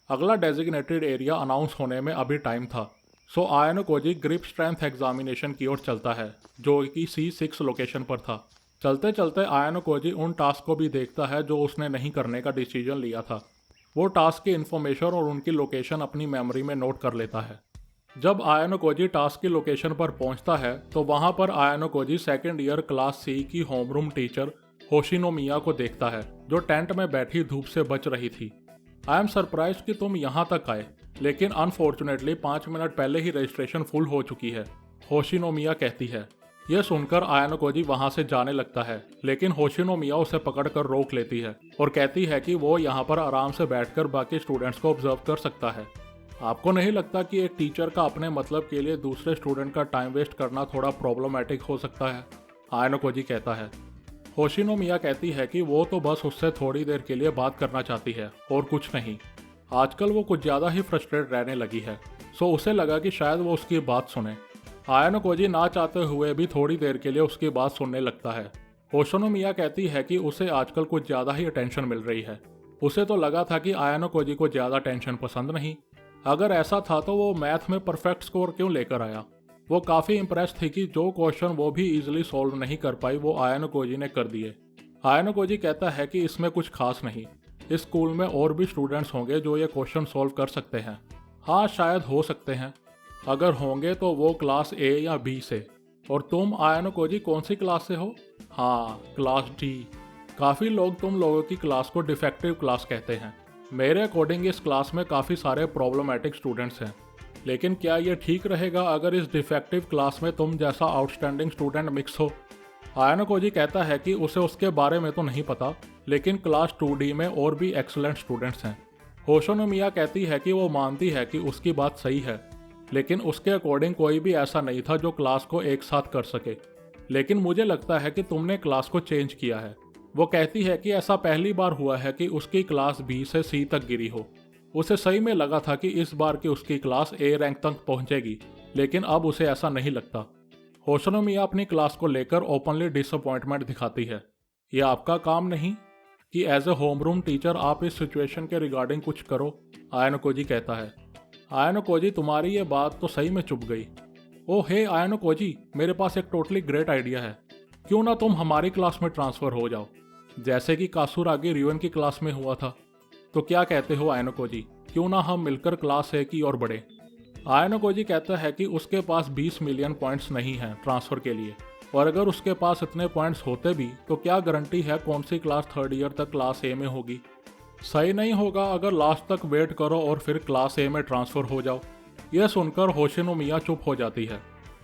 अगला डेजिग्नेटेड एरिया अनाउंस होने में अभी टाइम था, so Ayano Koji grip strength examination की ओर चलता है, जो कि C6 लोकेशन पर था। चलते चलते आयानो कोजी उन टास्क को भी देखता है जो उसने नहीं करने का डिसीजन लिया था। वो टास्क की इन्फॉर्मेशन और उनकी लोकेशन अपनी मेमोरी में नोट कर लेता है। जब आयानो कोजी टास्क की लोकेशन पर पहुंचता है तो वहां पर आयानो Cozi second year class C की होमरूम टीचर होशिनोमिया को देखता है, जो टेंट में बैठी धूप से बच रही थी। आई एम सरप्राइज कि तुम यहाँ तक आए, लेकिन अनफॉर्चुनेटली 5 मिनट पहले ही रजिस्ट्रेशन फुल हो चुकी है, होशिनोमिया कहती है। यह सुनकर आयानो कोजी वहां से जाने लगता है, लेकिन होशिनोमिया उसे पकड़कर रोक लेती है और कहती है कि वो यहाँ पर आराम से बैठकर बाकी स्टूडेंट्स को ऑब्जर्व कर सकता है। आपको नहीं लगता कि एक टीचर का अपने मतलब के लिए दूसरे स्टूडेंट का टाइम वेस्ट करना थोड़ा प्रॉब्लमेटिक हो सकता है? आयानो कोजी कहता है। होशिनोमिया कहती है कि वो तो बस उससे थोड़ी देर के लिए बात करना चाहती है और कुछ नहीं। आजकल वो कुछ ज़्यादा ही फ्रस्ट्रेट रहने लगी है, सो उसे लगा कि शायद वो उसकी बात सुने। आयानो कोजी ना चाहते हुए भी थोड़ी देर के लिए उसकी बात सुनने लगता है। होशिनोमिया कहती है कि उसे आजकल कुछ ज़्यादा ही अटेंशन मिल रही है। उसे तो लगा था कि आयानो कोजी को ज़्यादा टेंशन पसंद नहीं। अगर ऐसा था तो वो मैथ में परफेक्ट स्कोर क्यों लेकर आया? वो काफ़ी इम्प्रेस थी कि जो क्वेश्चन वो भी इजीली सॉल्व नहीं कर पाई वो आयानो कोजी ने कर दिए। आयानो कोजी कहता है कि इसमें कुछ खास नहीं, इस स्कूल में और भी स्टूडेंट्स होंगे जो ये क्वेश्चन सॉल्व कर सकते हैं। हाँ, शायद हो सकते हैं, अगर होंगे तो वो क्लास A या B से। और तुम आयानो कोजी कौन सी क्लास से हो? हाँ, क्लास D। काफ़ी लोग तुम लोगों की क्लास को डिफेक्टिव क्लास कहते हैं। मेरे अकॉर्डिंग इस क्लास में काफ़ी सारे प्रॉब्लमेटिक स्टूडेंट्स हैं, लेकिन क्या ये ठीक रहेगा अगर इस डिफेक्टिव क्लास में तुम जैसा आउटस्टैंडिंग स्टूडेंट मिक्स हो? आयानो कोजी कहता है कि उसे उसके बारे में तो नहीं पता, लेकिन क्लास 2D में और भी एक्सलेंट स्टूडेंट्स हैं। होशिनोमिया कहती है कि वो मानती है कि उसकी बात सही है, लेकिन उसके अकॉर्डिंग कोई भी ऐसा नहीं था जो क्लास को एक साथ कर सके। लेकिन मुझे लगता है कि तुमने क्लास को चेंज किया है। वो कहती है कि ऐसा पहली बार हुआ है कि उसकी क्लास B से C तक गिरी हो। उसे सही में लगा था कि इस बार की उसकी क्लास A रैंक तक पहुंचेगी, लेकिन अब उसे ऐसा नहीं लगता। होशिनोमिया अपनी क्लास को लेकर ओपनली डिसअपॉइंटमेंट दिखाती है। यह आपका काम नहीं कि एज ए होमरूम टीचर आप इस सिचुएशन के रिगार्डिंग कुछ करो? आयानो कोजी कहता है। आयानो कोजी, तुम्हारी ये बात तो सही में चुप गई। ओह हे आयानो कोजी, मेरे पास एक टोटली ग्रेट आइडिया है। क्यों ना तुम हमारी क्लास में ट्रांसफ़र हो जाओ, जैसे कि कासुरागी रिवन की क्लास में हुआ था। तो क्या कहते हो आयानो कोजी, क्यों ना हम मिलकर क्लास A की ओर बढ़े? आयानो कोजी कहता है कि उसके पास 20 मिलियन पॉइंट्स नहीं हैं ट्रांसफ़र के लिए, और अगर उसके पास इतने पॉइंट्स होते भी तो क्या गारंटी है कौन सी क्लास 3rd ईयर तक क्लास A में होगी? सही नहीं होगा अगर लास्ट तक वेट करो और फिर क्लास A में ट्रांसफ़र हो जाओ। यह सुनकर होशिनोमिया चुप हो जाती है।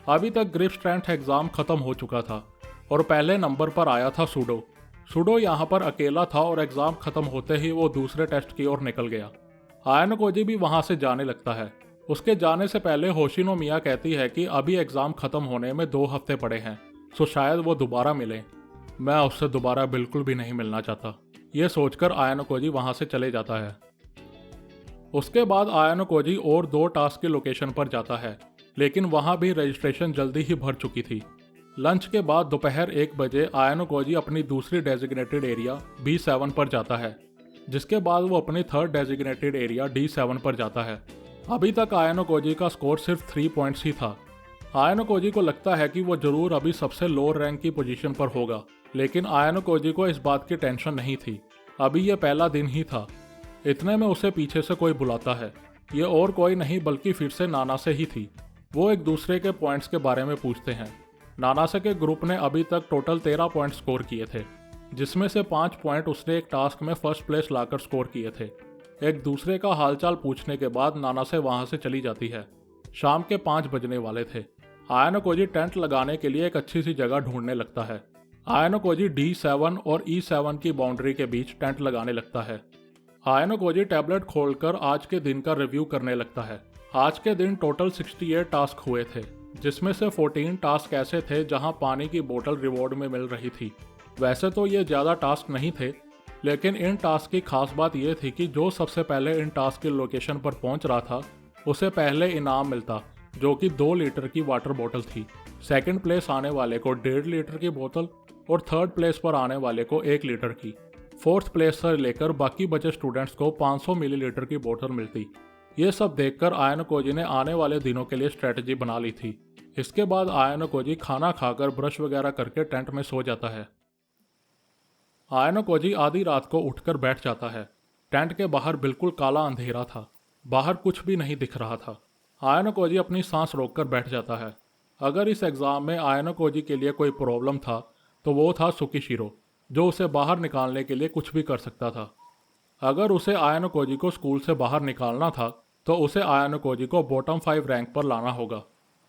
अभी तक ग्रिप स्ट्रेंथ एग्ज़ाम ख़त्म हो चुका था और पहले नंबर पर आया था सूडो। सूडो यहाँ पर अकेला था और एग्ज़ाम ख़त्म होते ही वो दूसरे टेस्ट की ओर निकल गया। आयानो कोजी भी वहाँ से जाने लगता है। उसके जाने से पहले होशिनोमिया कहती है कि अभी एग्ज़ाम ख़त्म होने में 2 हफ्ते पड़े हैं, सो शायद वो दोबारा मिले। मैं उससे दोबारा बिल्कुल भी नहीं मिलना चाहता। ये सोचकर आयानो कोजी वहाँ से चले जाता है। उसके बाद आयानो कोजी और 2 टास्क की लोकेशन पर जाता है, लेकिन वहाँ भी रजिस्ट्रेशन जल्दी ही भर चुकी थी। लंच के बाद दोपहर 1 बजे आयानो कोजी अपनी दूसरी डेजिग्नेटेड एरिया B7 पर जाता है, जिसके बाद वो अपनी 3rd डेजिग्नेटेड एरिया D7 पर जाता है। अभी तक आयानो कोजी का स्कोर सिर्फ 3 पॉइंट्स ही था। आयानो कोजी को लगता है कि वो जरूर अभी सबसे लोअर रैंक की पोजीशन पर होगा, लेकिन आयानो कोजी को इस बात की टेंशन नहीं थी। अभी ये पहला दिन ही था। इतने में उसे पीछे से कोई बुलाता है। ये और कोई नहीं बल्कि फिर से नानासे ही थी। वो एक दूसरे के पॉइंट्स के बारे में पूछते हैं। नानासे के ग्रुप ने अभी तक टोटल 13 पॉइंट स्कोर किए थे, जिसमें से 5 पॉइंट उसने एक टास्क में फर्स्ट प्लेस लाकर स्कोर किए थे। एक दूसरे का हालचाल पूछने के बाद नानासे वहां से चली जाती है। शाम के 5 बजने वाले थे। आयानो कोजी टेंट लगाने के लिए एक अच्छी सी जगह ढूंढने लगता है। आयानो कोजी D7 और E7 की बाउंड्री के बीच टेंट लगाने लगता है। आयानो कोजी टैबलेट खोलकर आज के दिन का रिव्यू करने लगता है। आज के दिन टोटल 68 टास्क हुए थे, जिसमें से 14 टास्क ऐसे थे जहां पानी की बोतल रिवॉर्ड में मिल रही थी। वैसे तो ये ज़्यादा टास्क नहीं थे, लेकिन इन टास्क की खास बात यह थी कि जो सबसे पहले इन टास्क की लोकेशन पर पहुंच रहा था उसे पहले इनाम मिलता, जो कि 2 लीटर की वाटर बोतल थी। सेकंड प्लेस आने वाले को 1.5 लीटर की बोतल और 3rd प्लेस पर आने वाले को 1 लीटर की। फोर्थ प्लेस से लेकर बाकी बचे स्टूडेंट्स को 500 मिलीलीटर की बोतल मिलती। ये सब देखकर आयानो कोजी ने आने वाले दिनों के लिए स्ट्रेटजी बना ली थी। इसके बाद आयानो कोजी खाना खाकर ब्रश वगैरह करके टेंट में सो जाता है। आयानो कोजी आधी रात को उठकर बैठ जाता है। टेंट के बाहर बिल्कुल काला अंधेरा था, बाहर कुछ भी नहीं दिख रहा था। आयानो कोजी अपनी सांस रोककर बैठ जाता है। अगर इस एग्ज़ाम में आयानो कोजी के लिए कोई प्रॉब्लम था तो वो था सुकीशिरो, जो उसे बाहर निकालने के लिए कुछ भी कर सकता था। अगर उसे आयानो कोजी को स्कूल से बाहर निकालना था तो उसे आयानो कोजी को बॉटम 5 रैंक पर लाना होगा,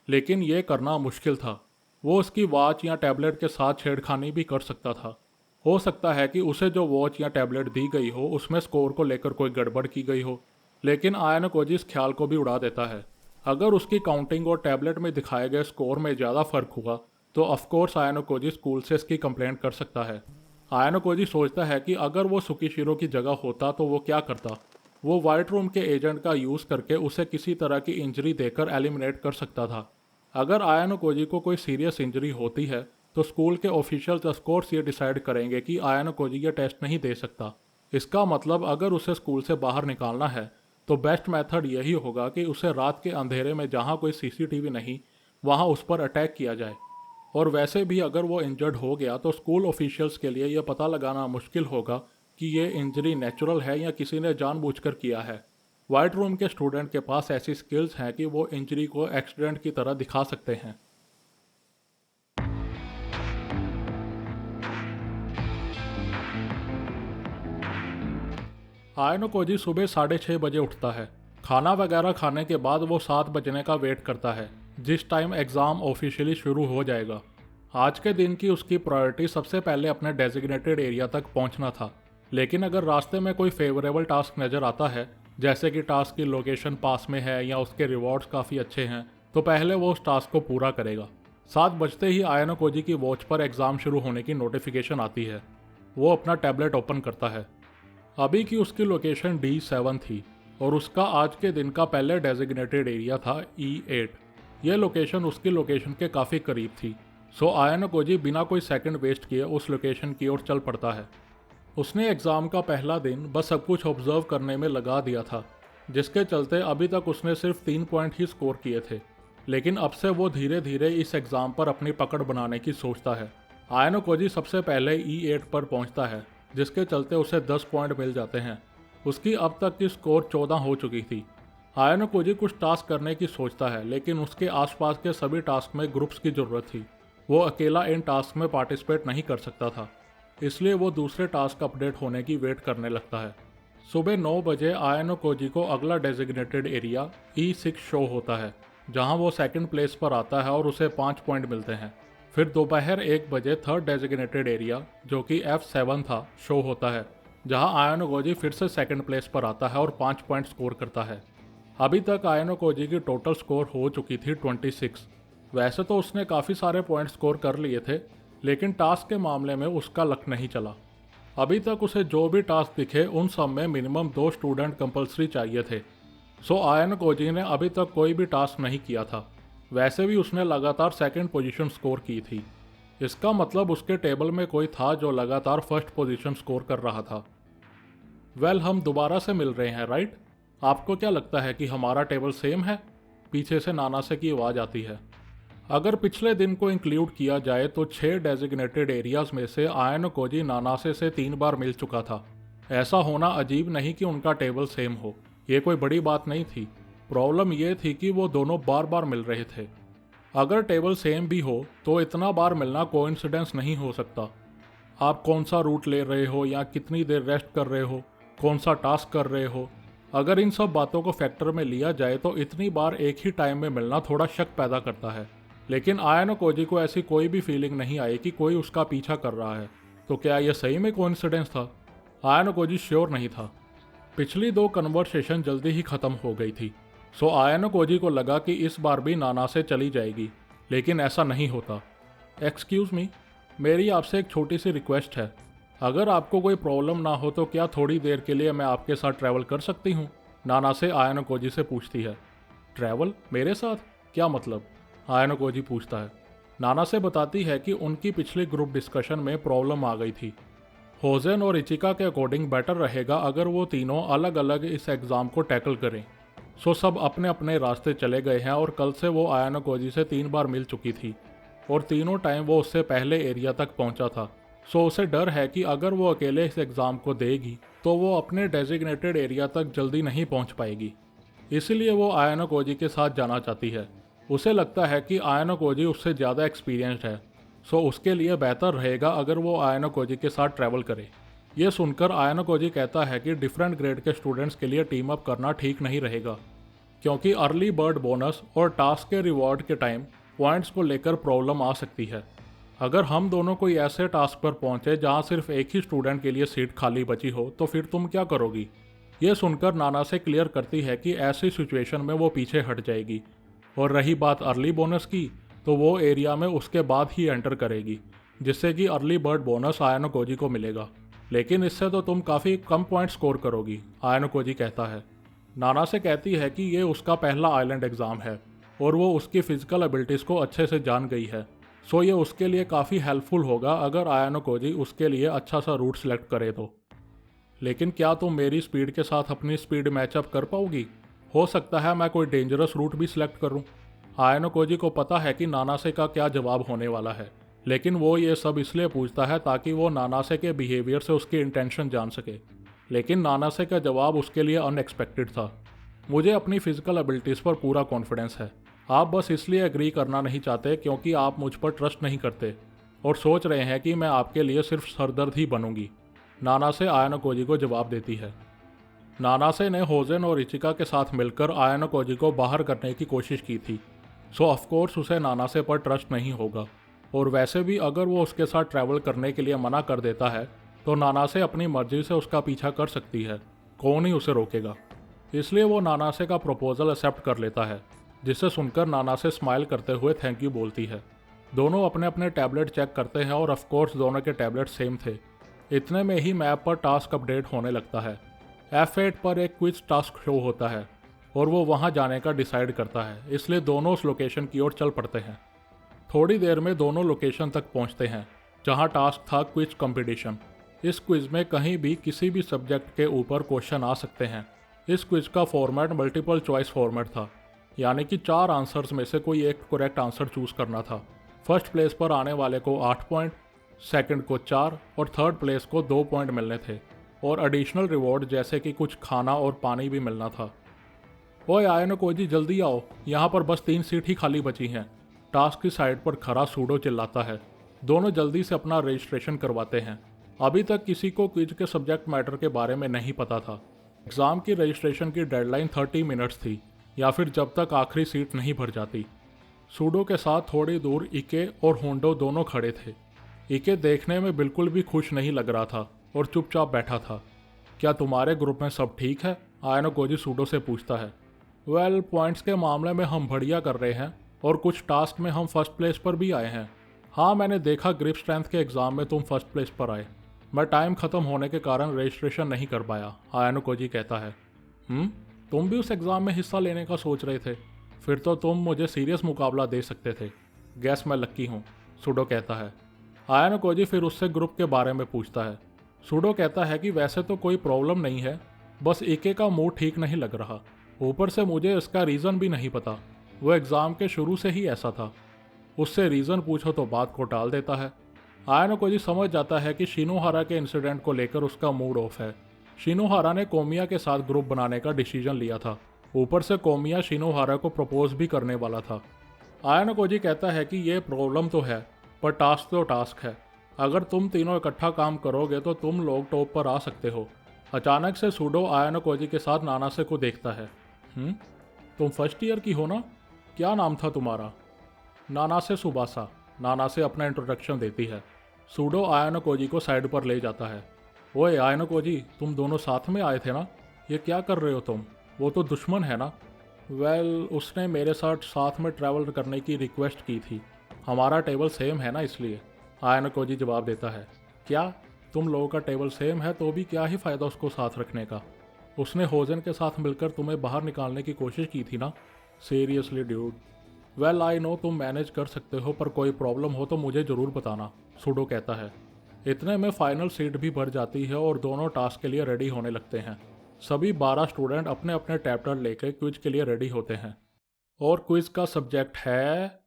लेकिन ये करना मुश्किल था। वो उसकी वॉच या टैबलेट के साथ छेड़खानी भी कर सकता था। हो सकता है कि उसे जो वॉच या टैबलेट दी गई हो उसमें स्कोर को लेकर कोई गड़बड़ की गई हो, लेकिन आयानो कोजी इस ख्याल को भी उड़ा देता है। अगर उसकी काउंटिंग और टैबलेट में दिखाए गए स्कोर में ज़्यादा फर्क हुआ तो ऑफकोर्स आयानो कोजी स्कूल से इसकी कंप्लेंट कर सकता है। आयानो कोजी सोचता है कि अगर वो सुकीशिरो की जगह होता तो वो क्या करता। वो वाइट रूम के एजेंट का यूज़ करके उसे किसी तरह की इंजरी देकर एलिमिनेट कर सकता था। अगर आयानो कोजी को कोई सीरियस इंजरी होती है तो स्कूल के ऑफिशियल्स ऑफकोर्स ये डिसाइड करेंगे कि आयानो कोजी ये टेस्ट नहीं दे सकता। इसका मतलब अगर उसे स्कूल से बाहर निकालना है तो बेस्ट मेथड यही होगा कि उसे रात के अंधेरे में जहाँ कोई सीसीटीवी नहीं वहाँ उस पर अटैक किया जाए। और वैसे भी अगर वो इंजर्ड हो गया तो स्कूल ऑफिशियल्स के लिए यह पता लगाना मुश्किल होगा कि ये इंजरी नेचुरल है या किसी ने जानबूझकर किया है। वाइट रूम के स्टूडेंट के पास ऐसी स्किल्स हैं कि वो इंजरी को एक्सीडेंट की तरह दिखा सकते हैं। आयानो कोजी सुबह 6:30 बजे उठता है। खाना वगैरह खाने के बाद वो 7 बजने का वेट करता है, जिस टाइम एग्ज़ाम ऑफिशियली शुरू हो जाएगा। आज के दिन की उसकी प्रायोरिटी सबसे पहले अपने डेजिग्नेटेड एरिया तक पहुंचना था, लेकिन अगर रास्ते में कोई फेवरेबल टास्क नज़र आता है, जैसे कि टास्क की लोकेशन पास में है या उसके रिवॉर्ड्स काफ़ी अच्छे हैं, तो पहले वो उस टास्क को पूरा करेगा। 7 बजते ही आयानो कोजी की वॉच पर एग्ज़ाम शुरू होने की नोटिफिकेशन आती है। वो अपना टैबलेट ओपन करता है। अभी की उसकी लोकेशन D7 थी और उसका आज के दिन का पहले डेजिग्नेटेड एरिया था E8। यह लोकेशन उसकी लोकेशन के काफ़ी करीब थी, सो आयानो कोजी बिना कोई सेकंड वेस्ट किए उस लोकेशन की ओर चल पड़ता है। उसने एग्ज़ाम का पहला दिन बस सब कुछ ऑब्जर्व करने में लगा दिया था, जिसके चलते अभी तक उसने सिर्फ 3 पॉइंट ही स्कोर किए थे, लेकिन अब से वो धीरे धीरे इस एग्ज़ाम पर अपनी पकड़ बनाने की सोचता है। आयानो कोजी सबसे पहले E8 पर पहुंचता है, जिसके चलते उसे 10 पॉइंट मिल जाते हैं। उसकी अब तक की स्कोर 14 हो चुकी थी। आयानो कोजी कुछ टास्क करने की सोचता है, लेकिन उसके आसपास के सभी टास्क में ग्रुप्स की ज़रूरत थी। वो अकेला इन टास्क में पार्टिसिपेट नहीं कर सकता था, इसलिए वो दूसरे टास्क अपडेट होने की वेट करने लगता है। सुबह 9 बजे आयानो कोजी को अगला डेजिग्नेटेड एरिया E6 शो होता है, जहां वो सेकंड प्लेस पर आता है और उसे 5 पॉइंट मिलते हैं। फिर दोपहर 1 बजे थर्ड डेजिग्नेटेड एरिया, जो कि F7 था, शो होता है, जहां आयानो कोजी फिर से सेकंड प्लेस पर आता है और 5 पॉइंट स्कोर करता है। अभी तक आयानो कोजी की टोटल स्कोर हो चुकी थी 26। वैसे तो उसने काफ़ी सारे पॉइंट स्कोर कर लिए थे, लेकिन टास्क के मामले में उसका लक नहीं चला। अभी तक उसे जो भी टास्क दिखे उन सब में मिनिमम 2 स्टूडेंट कंपलसरी चाहिए थे। सो आयानो कोजी ने अभी तक कोई भी टास्क नहीं किया था। वैसे भी उसने लगातार सेकंड पोजीशन स्कोर की थी। इसका मतलब उसके टेबल में कोई था जो लगातार फर्स्ट पोजीशन स्कोर कर रहा था। वेल, हम दोबारा से मिल रहे हैं, राइट? आपको क्या लगता है कि हमारा टेबल सेम है? पीछे से नानासे की आवाज़ आती है। अगर पिछले दिन को इंक्लूड किया जाए तो 6 डेजिग्नेटेड एरियाज में से आयानो कोजी नानासे से 3 बार मिल चुका था। ऐसा होना अजीब नहीं कि उनका टेबल सेम हो, ये कोई बड़ी बात नहीं थी। प्रॉब्लम ये थी कि वो दोनों बार बार मिल रहे थे। अगर टेबल सेम भी हो तो इतना बार मिलना कोइंसिडेंस नहीं हो सकता। आप कौन सा रूट ले रहे हो या कितनी देर रेस्ट कर रहे हो, कौन सा टास्क कर रहे हो, अगर इन सब बातों को फैक्टर में लिया जाए तो इतनी बार एक ही टाइम में मिलना थोड़ा शक पैदा करता है। लेकिन आयानो कोजी को ऐसी कोई भी फीलिंग नहीं आई कि कोई उसका पीछा कर रहा है। तो क्या यह सही में कोइंसिडेंस था? आयानो कोजी श्योर नहीं था। पिछली 2 कन्वर्सेशन जल्दी ही खत्म हो गई थी, सो आयानो कोजी को लगा कि इस बार भी नानासे चली जाएगी, लेकिन ऐसा नहीं होता। एक्सक्यूज़ मी, मेरी आपसे एक छोटी सी रिक्वेस्ट है। अगर आपको कोई प्रॉब्लम ना हो तो क्या थोड़ी देर के लिए मैं आपके साथ ट्रैवल कर सकती हूँ? नानासे आयानो कोजी से पूछती है। ट्रैवल? मेरे साथ? क्या मतलब? आयानो कोजी पूछता है। नानासे बताती है कि उनकी पिछली ग्रुप डिस्कशन में प्रॉब्लम आ गई थी। होजेन और इचिका के अकॉर्डिंग बेटर रहेगा अगर वो तीनों अलग अलग इस एग्ज़ाम को टैकल करें। सो सब अपने अपने रास्ते चले गए हैं और कल से वो आयानो कोजी से 3 बार मिल चुकी थी और तीनों टाइम वो उससे पहले एरिया तक पहुंचा था। सो उसे डर है कि अगर वो अकेले इस एग्ज़ाम को देगी तो वो अपने डेजिग्नेटेड एरिया तक जल्दी नहीं पहुंच पाएगी। इसीलिए वो आयानो कोजी के साथ जाना चाहती है। उसे लगता है कि आयानो कोजी उससे ज़्यादा एक्सपीरियंस्ड है, सो उसके लिए बेहतर रहेगा अगर वो आयानो कोजी के साथ ट्रैवल करे। ये सुनकर आयानो कोजी कहता है कि डिफरेंट ग्रेड के स्टूडेंट्स के लिए टीम अप करना ठीक नहीं रहेगा, क्योंकि अर्ली बर्ड बोनस और टास्क के रिवॉर्ड के टाइम पॉइंट्स को लेकर प्रॉब्लम आ सकती है। अगर हम दोनों कोई ऐसे टास्क पर पहुंचे जहां सिर्फ एक ही स्टूडेंट के लिए सीट खाली बची हो तो फिर तुम क्या करोगी। ये सुनकर नाना से क्लियर करती है कि ऐसी सिचुएशन में वो पीछे हट जाएगी, और रही बात अर्ली बोनस की तो वो एरिया में उसके बाद ही एंटर करेगी, जिससे कि अर्ली बर्ड बोनस आयानो कोजी को मिलेगा। लेकिन इससे तो तुम काफ़ी कम पॉइंट स्कोर करोगी, आयानो कोजी कहता है। नाना से कहती है कि ये उसका पहला आइलैंड एग्ज़ाम है और वो उसकी फ़िज़िकल एबिलिटीज़ को अच्छे से जान गई है। सो ये उसके लिए काफ़ी हेल्पफुल होगा अगर आयानो कोजी उसके लिए अच्छा सा रूट सेलेक्ट करे तो। लेकिन क्या तुम मेरी स्पीड के साथ अपनी स्पीड मैचअप कर पाओगी? हो सकता है मैं कोई डेंजरस रूट भी सिलेक्ट करूं। आयानो कोजी को पता है कि नानासे का क्या जवाब होने वाला है, लेकिन वो ये सब इसलिए पूछता है ताकि वो नानासे के बिहेवियर से उसकी इंटेंशन जान सके। लेकिन नानासे का जवाब उसके लिए अनएक्सपेक्टेड था। मुझे अपनी फिजिकल एबिलिटीज़ पर पूरा कॉन्फिडेंस है। आप बस इसलिए एग्री करना नहीं चाहते क्योंकि आप मुझ पर ट्रस्ट नहीं करते और सोच रहे हैं कि मैं आपके लिए सिर्फ सरदर्द ही बनूंगी, नानासे आयानो कोजी को जवाब देती है। नानासे ने होजेन और इचिका के साथ मिलकर आयानो कोजी को बाहर करने की कोशिश की थी, सो ऑफकोर्स उसे नानासे पर ट्रस्ट नहीं होगा। और वैसे भी अगर वो उसके साथ ट्रैवल करने के लिए मना कर देता है तो नानासे अपनी मर्जी से उसका पीछा कर सकती है, कौन ही उसे रोकेगा। इसलिए वो नानासे का प्रपोजल एक्सेप्ट कर लेता है, जिसे सुनकर नानासे स्माइल करते हुए थैंक यू बोलती है। दोनों अपने अपने टैबलेट चेक करते हैं और ऑफकोर्स दोनों के टैबलेट सेम थे। इतने में ही मैप पर टास्क अपडेट होने लगता है। F8 पर एक क्विज टास्क शो होता है और वो वहाँ जाने का डिसाइड करता है, इसलिए दोनों उस लोकेशन की ओर चल पड़ते हैं। थोड़ी देर में दोनों लोकेशन तक पहुँचते हैं जहाँ टास्क था क्विज कंपटीशन। इस क्विज में कहीं भी किसी भी सब्जेक्ट के ऊपर क्वेश्चन आ सकते हैं। इस क्विज का फॉर्मेट मल्टीपल चॉइस फॉर्मेट था, यानी कि 4 आंसर्स में से कोई एक करेक्ट आंसर चूज करना था। फर्स्ट प्लेस पर आने वाले को 8 पॉइंट, सेकंड को 4 और थर्ड प्लेस को 2 पॉइंट मिलने थे, और एडिशनल रिवॉर्ड जैसे कि कुछ खाना और पानी भी मिलना था। ओए आयानो कोजी जल्दी आओ, यहाँ पर बस 3 सीट ही खाली बची हैं, टास्क की साइड पर खड़ा सूडो चिल्लाता है। दोनों जल्दी से अपना रजिस्ट्रेशन करवाते हैं। अभी तक किसी को क्विज के सब्जेक्ट मैटर के बारे में नहीं पता था। एग्ज़ाम की रजिस्ट्रेशन की डेडलाइन 30 मिनट्स थी, या फिर जब तक आखिरी सीट नहीं भर जाती। सूडो के साथ थोड़ी दूर इके और होंडो दोनों खड़े थे। इके देखने में बिल्कुल भी खुश नहीं लग रहा था और चुपचाप बैठा था। क्या तुम्हारे ग्रुप में सब ठीक है? आयानो कोजी सूडो से पूछता है। वेल, पॉइंट्स के मामले में हम बढ़िया कर रहे हैं और कुछ टास्क में हम फर्स्ट प्लेस पर भी आए हैं। हाँ, मैंने देखा ग्रिप स्ट्रेंथ के एग्ज़ाम में तुम फर्स्ट प्लेस पर आए। मैं टाइम ख़त्म होने के कारण रजिस्ट्रेशन नहीं कर पाया, आयानो कोजी कहता है। तुम भी उस एग्ज़ाम में हिस्सा लेने का सोच रहे थे? फिर तो तुम मुझे सीरियस मुकाबला दे सकते थे। गैस मैं लक्की हूँ, सूडो कहता है। आयानो कोजी फिर उससे ग्रुप के बारे में पूछता है। सूडो कहता है कि वैसे तो कोई प्रॉब्लम नहीं है, बस इके का मूड ठीक नहीं लग रहा। ऊपर से मुझे इसका रीज़न भी नहीं पता, वो एग्ज़ाम के शुरू से ही ऐसा था। उससे रीज़न पूछो तो बात को टाल देता है। आयानो कोजी समझ जाता है कि शिनोहारा के इंसिडेंट को लेकर उसका मूड ऑफ है। शिनोहारा ने कोमिया के साथ ग्रुप बनाने का डिसीजन लिया था। ऊपर से कोमिया शिनोहारा को प्रपोज भी करने वाला था। आयानो कोजी कहता है कि ये प्रॉब्लम तो है, पर टास्क तो टास्क है। अगर तुम तीनों इकट्ठा काम करोगे तो तुम लोग टॉप पर आ सकते हो। अचानक से सूडो आयानो कोजी के साथ नानासे को देखता है। तुम फर्स्ट ईयर की हो ना? क्या नाम था तुम्हारा? नानासे सुबासा, नानासे अपना इंट्रोडक्शन देती है। सूडो आयानो कोजी को साइड पर ले जाता है। ओए आयानो कोजी, तुम दोनों साथ में आए थे ना? ये क्या कर रहे हो तुम? वो तो दुश्मन है ना? वेल, उसने मेरे साथ में ट्रैवल करने की रिक्वेस्ट की थी। हमारा टेबल सेम है ना, इसलिए, आयानो कोजी जवाब देता है। क्या तुम लोगों का टेबल सेम है तो भी क्या ही फ़ायदा उसको साथ रखने का? उसने होजन के साथ मिलकर तुम्हें बाहर निकालने की कोशिश की थी ना? Seriously dude. Well I know तुम मैनेज कर सकते हो, पर कोई प्रॉब्लम हो तो मुझे ज़रूर बताना, सूडो कहता है। इतने में फाइनल सीट भी भर जाती है और दोनों टास्क के लिए रेडी होने लगते हैं। सभी 12 स्टूडेंट अपने अपने टैबलेट लेकर क्विज के लिए रेडी होते हैं और क्विज का सब्जेक्ट है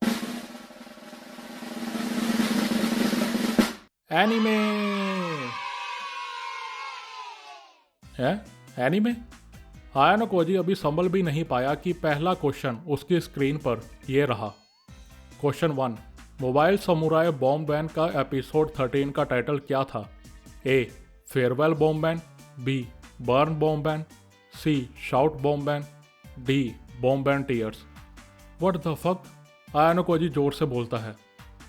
एनीमे। है एनीमे? आयानो कोजी अभी संभल भी नहीं पाया कि पहला क्वेश्चन उसकी स्क्रीन पर यह रहा। Question 1, mobile samurai bomb ban का एपिसोड 13 का टाइटल क्या था? A, farewell bomb ban, B, burn bomb ban, C, shout bomb ban, D, bomb ban tears. What the fuck? Ayano Koji जोर से बोलता है।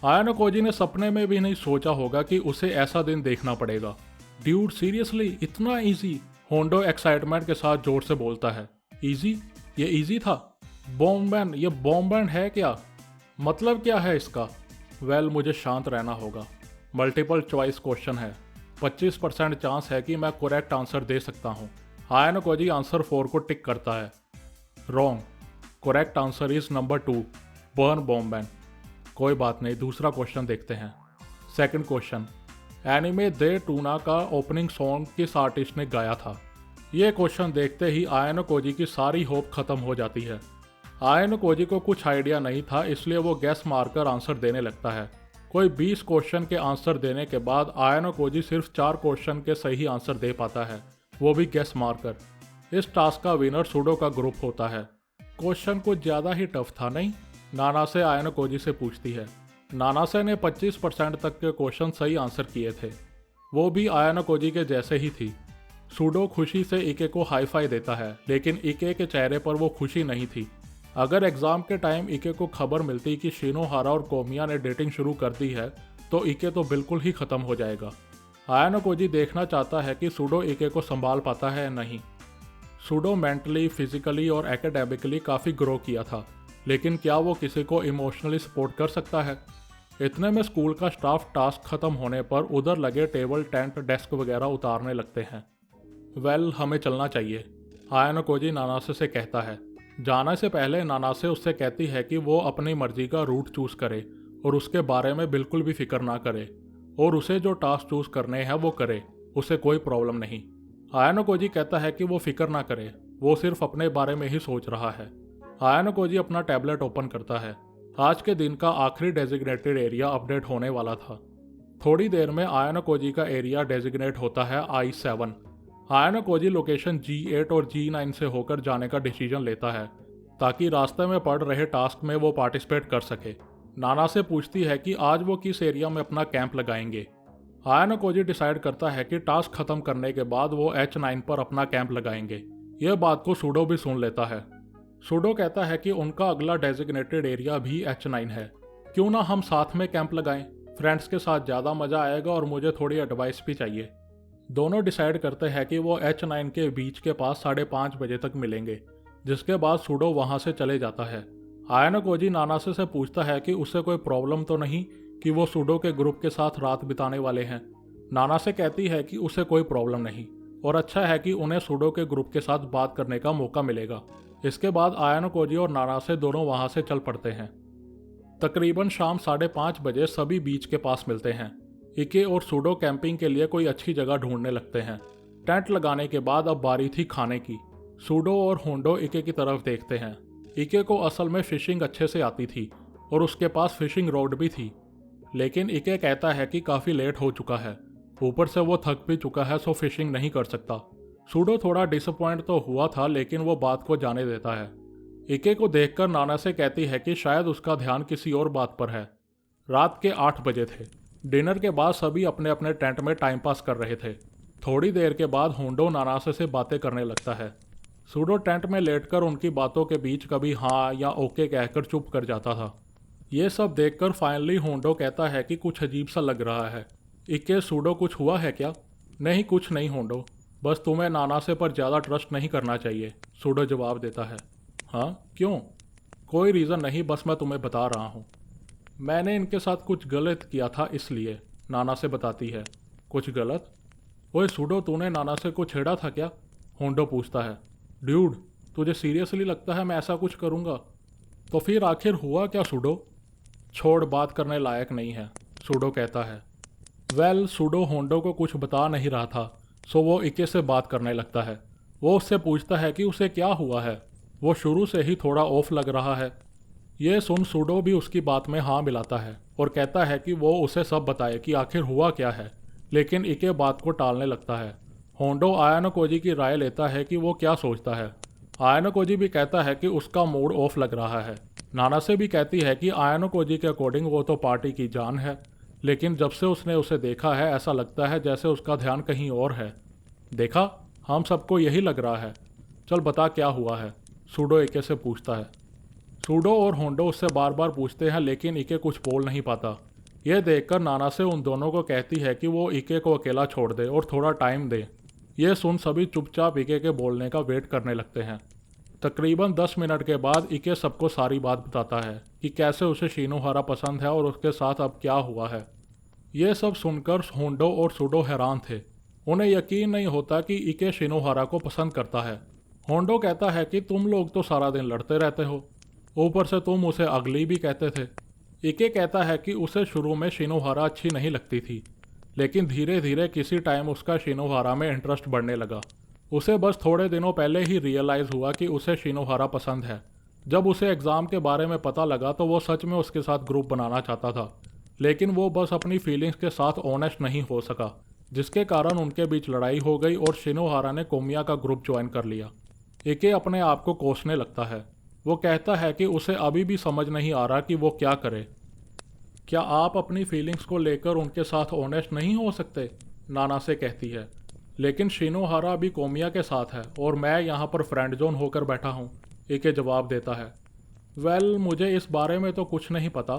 आयानो कोजी ने सपने में भी नहीं सोचा होगा कि उसे ऐसा दिन देखना पड़ेगा। ड्यूड सीरियसली इतना इजी? होंडो एक्साइटमेंट के साथ जोर से बोलता है। इजी? ये इजी था? बॉम्ब बैन, ये बॉम्ब बैन है क्या? मतलब क्या है इसका? वेल, मुझे शांत रहना होगा। मल्टीपल चॉइस क्वेश्चन है, 25% चांस है कि मैं करेक्ट आंसर दे सकता हूँ। आयानो कोजी आंसर 4 को टिक करता है। Wrong. Correct answer is number 2, burn bomb ban. कोई बात नहीं, दूसरा क्वेश्चन देखते हैं। सेकंड क्वेश्चन, एनिमे दे टूना का ओपनिंग सॉन्ग किस आर्टिस्ट ने गाया था? ये क्वेश्चन देखते ही आयानो कोजी की सारी होप खत्म हो जाती है। आयानो कोजी को कुछ आइडिया नहीं था, इसलिए वो गैस मारकर आंसर देने लगता है। कोई 20 क्वेश्चन के आंसर देने के बाद आयानो कोजी सिर्फ 4 क्वेश्चन के सही आंसर दे पाता है, वो भी गैस मारकर। इस टास्क का विनर सुडो का ग्रुप होता है। क्वेश्चन कुछ ज़्यादा ही टफ था नहीं? नानासे आयानो कोजी से पूछती है। नानासे ने 25% तक के क्वेश्चन सही आंसर किए थे, वो भी आयानो कोजी के जैसे ही थी। सुडो खुशी से इके को हाई फाई देता है, लेकिन इके के चेहरे पर वो खुशी नहीं थी। अगर एग्जाम के टाइम इके को खबर मिलती कि शिनोहारा और कोमिया ने डेटिंग शुरू कर दी है तो इके तो बिल्कुल ही खत्म हो जाएगा। आयानो कोजी देखना चाहता है कि सुडो इके को संभाल पाता है या नहीं। सुडो मेंटली, फिजिकली और एकेडमिकली काफ़ी ग्रो किया था, लेकिन क्या वो किसी को इमोशनली सपोर्ट कर सकता है? इतने में स्कूल का स्टाफ टास्क खत्म होने पर उधर लगे टेबल, टेंट, डेस्क वगैरह उतारने लगते हैं। वेल, हमें चलना चाहिए, आयानो कोजी नानासे से कहता है। जाने से पहले नानासे उससे कहती है कि वो अपनी मर्जी का रूट चूज़ करे और उसके बारे में बिल्कुल भी फिक्र ना करे, और उसे जो टास्क चूज़ करने हैं वो करे, उसे कोई प्रॉब्लम नहीं। आयानो कोजी कहता है कि वो फिक्र ना करे, वो सिर्फ अपने बारे में ही सोच रहा है। आयानो कोजी अपना टैबलेट ओपन करता है। आज के दिन का आखिरी डेजिग्नेटेड एरिया अपडेट होने वाला था। थोड़ी देर में आयानो कोजी का एरिया डेजिग्नेट होता है I7। आयानो कोजी लोकेशन G8 और G9 से होकर जाने का डिसीजन लेता है ताकि रास्ते में पड़ रहे टास्क में वो पार्टिसिपेट कर सके। नाना से पूछती है कि आज वो किस एरिया में अपना कैंप लगाएंगे। आयानो कोजी डिसाइड करता है कि टास्क खत्म करने के बाद वो H9 पर अपना कैंप लगाएंगे। यह बात को सुडो भी सुन लेता है। सुडो कहता है कि उनका अगला डेजिग्नेटेड एरिया भी H9 है, क्यों ना हम साथ में कैंप लगाएं, फ्रेंड्स के साथ ज़्यादा मज़ा आएगा और मुझे थोड़ी एडवाइस भी चाहिए। दोनों डिसाइड करते हैं कि वो H9 के बीच के पास 5:30 बजे तक मिलेंगे, जिसके बाद सुडो वहाँ से चले जाता है। आयानो कोजी नानासे से पूछता है कि उसे कोई प्रॉब्लम तो नहीं कि वो सुडो के ग्रुप के साथ रात बिताने वाले हैं। नानासे कहती है कि उसे कोई प्रॉब्लम नहीं और अच्छा है कि उन्हें सुडो के ग्रुप के साथ बात करने का मौका मिलेगा। इसके बाद आयानो कोजी और नानासे दोनों वहां से चल पड़ते हैं। तकरीबन शाम 5:30 बजे सभी बीच के पास मिलते हैं। इके और सुडो कैंपिंग के लिए कोई अच्छी जगह ढूंढने लगते हैं। टेंट लगाने के बाद अब बारी थी खाने की। सुडो और होंडो इके की तरफ देखते हैं। इके को असल में फिशिंग अच्छे से आती थी और उसके पास फिशिंग रॉड भी थी, लेकिन इके कहता है कि काफ़ी लेट हो चुका है, ऊपर से वो थक भी चुका है, सो फिशिंग नहीं कर सकता। सुडो थोड़ा डिसअपॉइंट तो हुआ था, लेकिन वो बात को जाने देता है। इके को देखकर नानासे कहती है कि शायद उसका ध्यान किसी और बात पर है। रात के 8 बजे थे। डिनर के बाद सभी अपने अपने टेंट में टाइम पास कर रहे थे। थोड़ी देर के बाद होंडो नानासे से बातें करने लगता है। सुडो टेंट में लेटकर उनकी बातों के बीच कभी हाँ या ओके कहकर चुप कर जाता था। ये सब देखकर फाइनली होंडो कहता है कि कुछ अजीब सा लग रहा है। इके, सुडो, कुछ हुआ है क्या? नहीं, कुछ नहीं होंडो, बस तुम्हें नानासे पर ज़्यादा ट्रस्ट नहीं करना चाहिए, सुडो जवाब देता है। हाँ, क्यों? कोई रीज़न नहीं, बस मैं तुम्हें बता रहा हूँ। मैंने इनके साथ कुछ गलत किया था इसलिए, नानासे बताती है। कुछ गलत? ओए सुडो, तूने नानासे को छेड़ा था क्या? होंडो पूछता है। ड्यूड, तुझे सीरियसली लगता है मैं ऐसा कुछ करूँगा? तो फिर आखिर हुआ क्या सुडो? छोड़, बात करने लायक नहीं है, सुडो कहता है। सूडो होंडो को कुछ बता नहीं रहा था, सो वो इके से बात करने लगता है। वो उससे पूछता है कि उसे क्या हुआ है, वो शुरू से ही थोड़ा ऑफ लग रहा है। ये सुन सूडो भी उसकी बात में हाँ मिलाता है और कहता है कि वो उसे सब बताए कि आखिर हुआ क्या है, लेकिन इके बात को टालने लगता है। होंडो आयानोकोजी की राय लेता है कि वो क्या सोचता है। आयानोकोजी भी कहता है कि उसका मूड ऑफ लग रहा है। नानासे भी कहती है कि आयानोकोजी के अकॉर्डिंग वो तो पार्टी की जान है, लेकिन जब से उसने उसे देखा है ऐसा लगता है जैसे उसका ध्यान कहीं और है। देखा, हम सबको यही लग रहा है। चल बता क्या हुआ है, सूडो इके से पूछता है। सूडो और होंडो उससे बार बार पूछते हैं, लेकिन इके कुछ बोल नहीं पाता। यह देखकर नानासे उन दोनों को कहती है कि वो इके को अकेला छोड़ दे और थोड़ा टाइम दे। ये सुन सभी चुपचाप इके के बोलने का वेट करने लगते हैं। तकरीबन 10 मिनट के बाद इके सबको सारी बात बताता है कि कैसे उसे शिनोहारा पसंद है और उसके साथ अब क्या हुआ है। ये सब सुनकर होंडो और सूडो हैरान थे। उन्हें यकीन नहीं होता कि इके शिनोहारा को पसंद करता है। होंडो कहता है कि तुम लोग तो सारा दिन लड़ते रहते हो, ऊपर से तुम उसे अगली भी कहते थे। इके कहता है कि उसे शुरू में शिनोहारा अच्छी नहीं लगती थी, लेकिन धीरे धीरे किसी टाइम उसका शिनोहारा में इंटरेस्ट बढ़ने लगा। उसे बस थोड़े दिनों पहले ही रियलाइज़ हुआ कि उसे शिनोहारा पसंद है। जब उसे एग्ज़ाम के बारे में पता लगा तो वो सच में उसके साथ ग्रुप बनाना चाहता था, लेकिन वो बस अपनी फीलिंग्स के साथ ऑनेस्ट नहीं हो सका, जिसके कारण उनके बीच लड़ाई हो गई और शिनोहारा ने कोमिया का ग्रुप ज्वाइन कर लिया। इके अपने आप को कोसने लगता है। वो कहता है कि उसे अभी भी समझ नहीं आ रहा कि वो क्या करे। क्या आप अपनी फीलिंग्स को लेकर उनके साथ ऑनेस्ट नहीं हो सकते, नानासे कहती है। लेकिन शिनोहारा अभी कोमिया के साथ है और मैं यहाँ पर फ्रेंड जोन होकर बैठा हूँ, इके जवाब देता है। मुझे इस बारे में तो कुछ नहीं पता,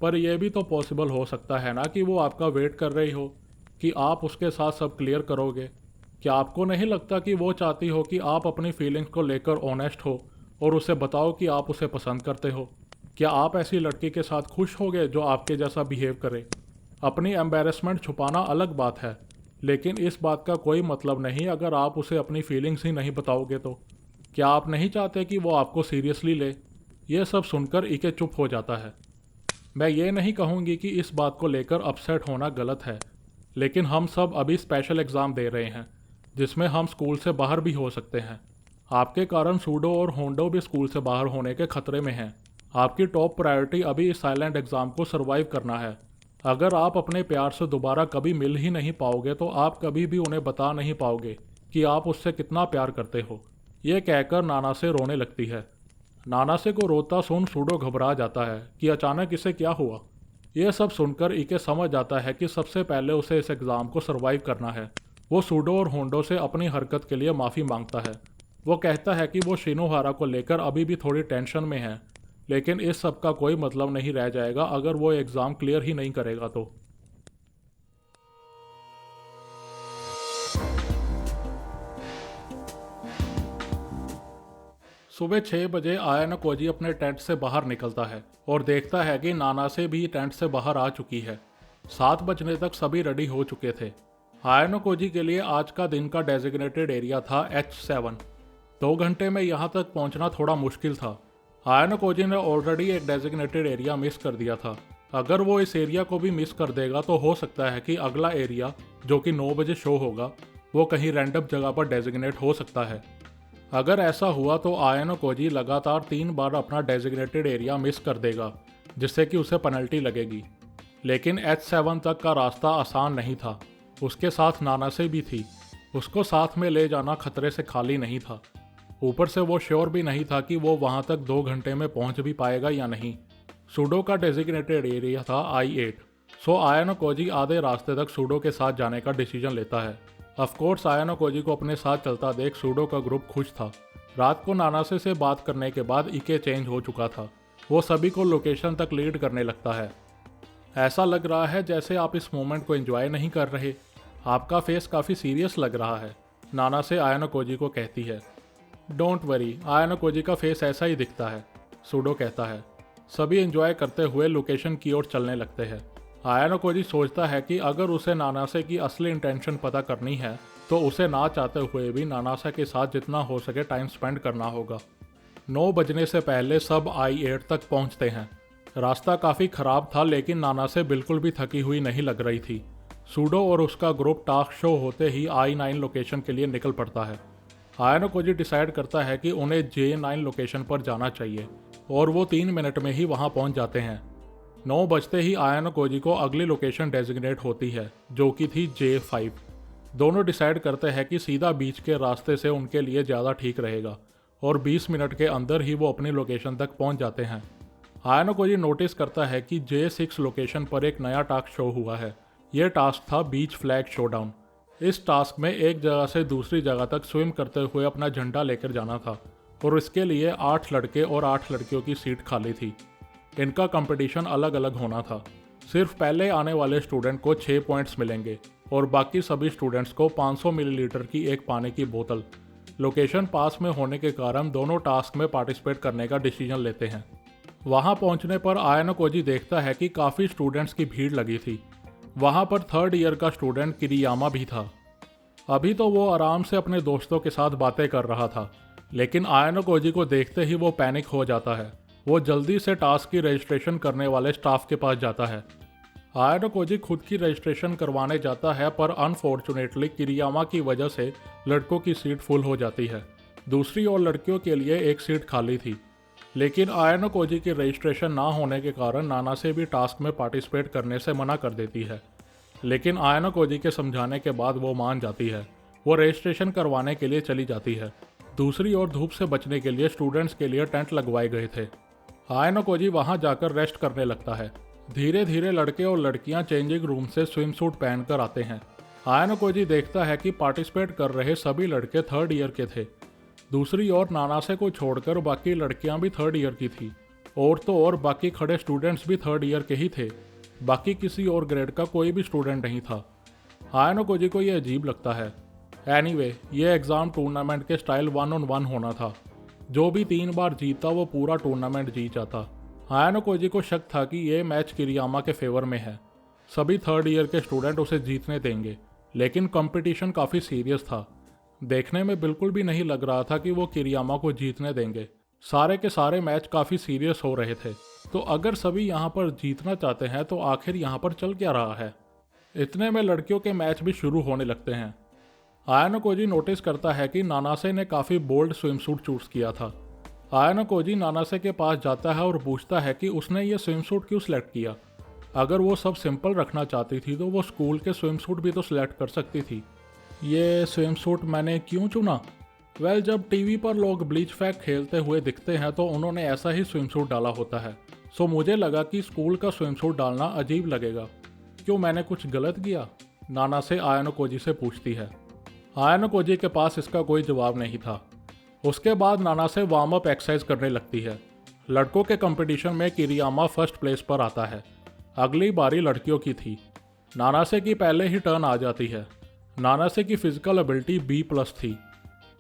पर यह भी तो पॉसिबल हो सकता है ना कि वो आपका वेट कर रही हो कि आप उसके साथ सब क्लियर करोगे। क्या आपको नहीं लगता कि वो चाहती हो कि आप अपनी फीलिंग्स को लेकर ऑनेस्ट हो और उसे बताओ कि आप उसे पसंद करते हो? क्या आप ऐसी लड़की के साथ खुश होगे जो आपके जैसा बिहेव करे? अपनी एम्बेरसमेंट छुपाना अलग बात है, लेकिन इस बात का कोई मतलब नहीं अगर आप उसे अपनी फीलिंग्स ही नहीं बताओगे तो। क्या आप नहीं चाहते कि वो आपको सीरियसली ले? यह सब सुनकर इके चुप हो जाता है। मैं ये नहीं कहूँगी कि इस बात को लेकर अपसेट होना गलत है, लेकिन हम सब अभी स्पेशल एग्ज़ाम दे रहे हैं जिसमें हम स्कूल से बाहर भी हो सकते हैं। आपके कारण सूडो और होंडो भी स्कूल से बाहर होने के खतरे में हैं। आपकी टॉप प्रायोरिटी अभी इस साइलेंट एग्ज़ाम को सरवाइव करना है। अगर आप अपने प्यार से दोबारा कभी मिल ही नहीं पाओगे तो आप कभी भी उन्हें बता नहीं पाओगे कि आप उससे कितना प्यार करते हो। ये कहकर नानासे रोने लगती है। नानासे को रोता सुन सूडो घबरा जाता है कि अचानक इसे क्या हुआ। यह सब सुनकर इके समझ जाता है कि सबसे पहले उसे इस एग्ज़ाम को सरवाइव करना है। वो सूडो और होंडो से अपनी हरकत के लिए माफ़ी मांगता है। वो कहता है कि वो शिनोहारा को लेकर अभी भी थोड़ी टेंशन में है, लेकिन इस सब का कोई मतलब नहीं रह जाएगा अगर वो एग्ज़ाम क्लियर ही नहीं करेगा तो। सुबह 6 बजे आयानोकोजी अपने टेंट से बाहर निकलता है और देखता है कि नानासे भी टेंट से बाहर आ चुकी है। 7 बजने तक सभी रेडी हो चुके थे। आयानोकोजी के लिए आज का दिन का डेजिग्नेटेड एरिया था H7। 2 घंटे में यहाँ तक पहुँचना थोड़ा मुश्किल था। आयानोकोजी ने ऑलरेडी एक डेजिग्नेटेड एरिया मिस कर दिया था। अगर वो इस एरिया को भी मिस कर देगा तो हो सकता है कि अगला एरिया जो कि 9 बजे शो होगा वो कहीं रैंडम जगह पर डेजिग्नेट हो सकता है। अगर ऐसा हुआ तो आयानोकोजी लगातार 3 बार अपना डेजिग्नेटेड एरिया मिस कर देगा, जिससे कि उसे पेनल्टी लगेगी। लेकिन H7 तक का रास्ता आसान नहीं था। उसके साथ नानासे भी थी। उसको साथ में ले जाना खतरे से खाली नहीं था। ऊपर से वो श्योर भी नहीं था कि वो वहाँ तक 2 घंटे में पहुँच भी पाएगा या नहीं। सूडो का डेजिग्नेटेड एरिया था I8। सो आयानोकोजी आधे रास्ते तक सूडो के साथ जाने का डिसीजन लेता है। ऑफकोर्स आयानोकोजी को अपने साथ चलता देख सूडो का ग्रुप खुश था। रात को नानासे से बात करने के बाद इके चेंज हो चुका था। वो सभी को लोकेशन तक लीड करने लगता है। ऐसा लग रहा है जैसे आप इस मोमेंट को एंजॉय नहीं कर रहे। आपका फेस काफ़ी सीरियस लग रहा है, नानासे आयानोकोजी को कहती है। डोंट वरी, आयानोकोजी का फेस ऐसा ही दिखता है, सूडो कहता है। सभी एंजॉय करते हुए लोकेशन की ओर चलने लगते हैं। आयानोकोजी सोचता है कि अगर उसे नानासे की असली इंटेंशन पता करनी है तो उसे ना चाहते हुए भी नानासे के साथ जितना हो सके टाइम स्पेंड करना होगा। 9 बजने से पहले सब I8 तक पहुंचते हैं। रास्ता काफ़ी ख़राब था, लेकिन नानासे बिल्कुल भी थकी हुई नहीं लग रही थी। सूडो और उसका ग्रुप टास्क शो होते ही I-9 लोकेशन के लिए निकल पड़ता है। आयानो कोजी डिसाइड करता है कि उन्हें J9 लोकेशन पर जाना चाहिए और वो 3 मिनट में ही वहाँ पहुँच जाते हैं। 9 बजते ही आयानो कोजी को अगली लोकेशन डेजिग्नेट होती है जो कि थी J5। दोनों डिसाइड करते हैं कि सीधा बीच के रास्ते से उनके लिए ज़्यादा ठीक रहेगा और 20 मिनट के अंदर ही वो अपनी लोकेशन तक पहुँच जाते हैं। आयानो कोजी नोटिस करता है कि J6 लोकेशन पर एक नया टास्क शो हुआ है। यह टास्क था बीच फ्लैग शोडाउन। इस टास्क में एक जगह से दूसरी जगह तक स्विम करते हुए अपना झंडा लेकर जाना था और इसके लिए 8 लड़के और 8 लड़कियों की सीट खाली थी। इनका कंपटीशन अलग अलग होना था। सिर्फ पहले आने वाले स्टूडेंट को 6 पॉइंट्स मिलेंगे और बाकी सभी स्टूडेंट्स को 500 मिलीलीटर की एक पानी की बोतल। लोकेशन पास में होने के कारण दोनों टास्क में पार्टिसिपेट करने का डिसीजन लेते हैं। वहां पहुंचने पर आयानो कोजी देखता है कि काफ़ी स्टूडेंट्स की भीड़ लगी थी। वहां पर 3rd ईयर का स्टूडेंट किरियामा भी था। अभी तो वो आराम से अपने दोस्तों के साथ बातें कर रहा था, लेकिन आयानो कोजी को देखते ही वो पैनिक हो जाता है। वो जल्दी से टास्क की रजिस्ट्रेशन करने वाले स्टाफ के पास जाता है। आयानो कोजी खुद की रजिस्ट्रेशन करवाने जाता है पर अनफॉर्चुनेटली किरियामा की वजह से लड़कों की सीट फुल हो जाती है। दूसरी ओर लड़कियों के लिए एक सीट खाली थी, लेकिन आयानो कोजी की रजिस्ट्रेशन ना होने के कारण नानासे भी टास्क में पार्टिसिपेट करने से मना कर देती है। लेकिन आयानो कोजी के समझाने के बाद वो मान जाती है। वो रजिस्ट्रेशन करवाने के लिए चली जाती है। दूसरी ओर धूप से बचने के लिए स्टूडेंट्स के लिए टेंट लगवाए गए थे। आयानो कोजी वहां जाकर रेस्ट करने लगता है। धीरे धीरे लड़के और लड़कियां चेंजिंग रूम से स्विम सूट पहनकर आते हैं। आयानो कोजी देखता है कि पार्टिसिपेट कर रहे सभी लड़के 3rd ईयर के थे। दूसरी ओर नानासे को छोड़कर बाकी लड़कियां भी 3rd ईयर की थी और तो और बाकी खड़े स्टूडेंट्स भी 3rd ईयर के ही थे। बाकी किसी और ग्रेड का कोई भी स्टूडेंट नहीं था। आयानो कोजी को यह अजीब लगता है। एनीवे, ये एग्ज़ाम टूर्नामेंट के स्टाइल 1-on-1 होना था। जो भी 3 बार जीता वो पूरा टूर्नामेंट जीत जाता। आयानो कोजी को शक था कि ये मैच किरियामा के फेवर में है। सभी 3rd ईयर के स्टूडेंट उसे जीतने देंगे, लेकिन कंपटीशन काफ़ी सीरियस था। देखने में बिल्कुल भी नहीं लग रहा था कि वो किरियामा को जीतने देंगे। सारे के सारे मैच काफ़ी सीरियस हो रहे थे। तो अगर सभी यहाँ पर जीतना चाहते हैं तो आखिर यहाँ पर चल क्या रहा है। इतने में लड़कियों के मैच भी शुरू होने लगते हैं। आयानो कोजी नोटिस करता है कि नानासे ने काफ़ी बोल्ड स्विमसूट चूज किया था। आयानो कोजी नानासे के पास जाता है और पूछता है कि उसने ये स्विमसूट क्यों सिलेक्ट किया। अगर वो सब सिंपल रखना चाहती थी तो वो स्कूल के स्विमसूट भी तो सिलेक्ट कर सकती थी। ये स्विमसूट मैंने क्यों चुना? वेल, जब टीवी पर लोग ब्लीच फैक खेलते हुए दिखते हैं तो उन्होंने ऐसा ही स्विमसूट डाला होता है। सो मुझे लगा कि स्कूल का स्विमसूट डालना अजीब लगेगा। क्यों मैंने कुछ गलत किया? नानासे आयानो कोजी से पूछती है। आयानो कोजी के पास इसका कोई जवाब नहीं था। उसके बाद नानासे वार्म अप एक्सरसाइज करने लगती है। लड़कों के कंपटीशन में किरियामा फर्स्ट प्लेस पर आता है। अगली बारी लड़कियों की थी। नानासे की पहले ही टर्न आ जाती है। नानासे की फिजिकल एबिलिटी B+ थी।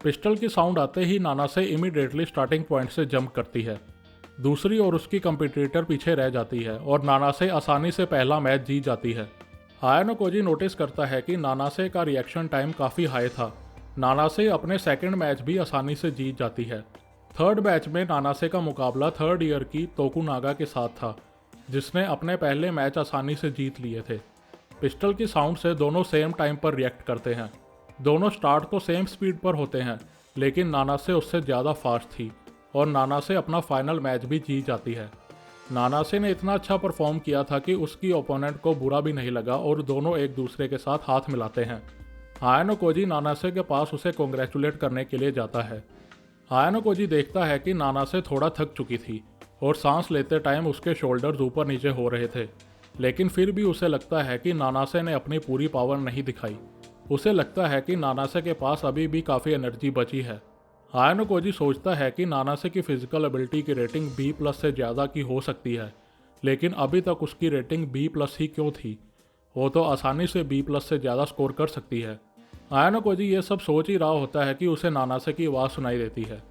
पिस्टल की साउंड आते ही नानासे इमीडिएटली स्टार्टिंग पॉइंट से जंप करती है। दूसरी ओर उसकी कंपटीटर पीछे रह जाती है और नानासे आसानी से पहला मैच जीत जाती है। आयानो कोजी नोटिस करता है कि नानासे का रिएक्शन टाइम काफ़ी हाई था। नानासे अपने सेकंड मैच भी आसानी से जीत जाती है। 3rd मैच में नानासे का मुकाबला 3rd ईयर की तोकुनागा के साथ था, जिसने अपने पहले मैच आसानी से जीत लिए थे। पिस्टल की साउंड से दोनों सेम टाइम पर रिएक्ट करते हैं। दोनों स्टार्ट तो सेम स्पीड पर होते हैं, लेकिन नानासे उससे ज़्यादा फास्ट थी और नानासे अपना फाइनल मैच भी जीत जाती है। नानासे ने इतना अच्छा परफॉर्म किया था कि उसकी ओपोनेंट को बुरा भी नहीं लगा और दोनों एक दूसरे के साथ हाथ मिलाते हैं। आयानो कोजी नानासे के पास उसे कॉन्ग्रेचुलेट करने के लिए जाता है। आयानो कोजी देखता है कि नानासे थोड़ा थक चुकी थी और सांस लेते टाइम उसके शोल्डर्स ऊपर नीचे हो रहे थे, लेकिन फिर भी उसे लगता है कि नानासे ने अपनी पूरी पावर नहीं दिखाई। उसे लगता है कि नानासे के पास अभी भी काफ़ी एनर्जी बची है। आयानो कोजी सोचता है कि नानासे की फिजिकल एबिलिटी की रेटिंग B+ से ज़्यादा की हो सकती है, लेकिन अभी तक उसकी रेटिंग B+ ही क्यों थी? वो तो आसानी से B+ से ज़्यादा स्कोर कर सकती है। आयानो कोजी ये सब सोच ही रहा होता है कि उसे नानासे की आवाज़ सुनाई देती है।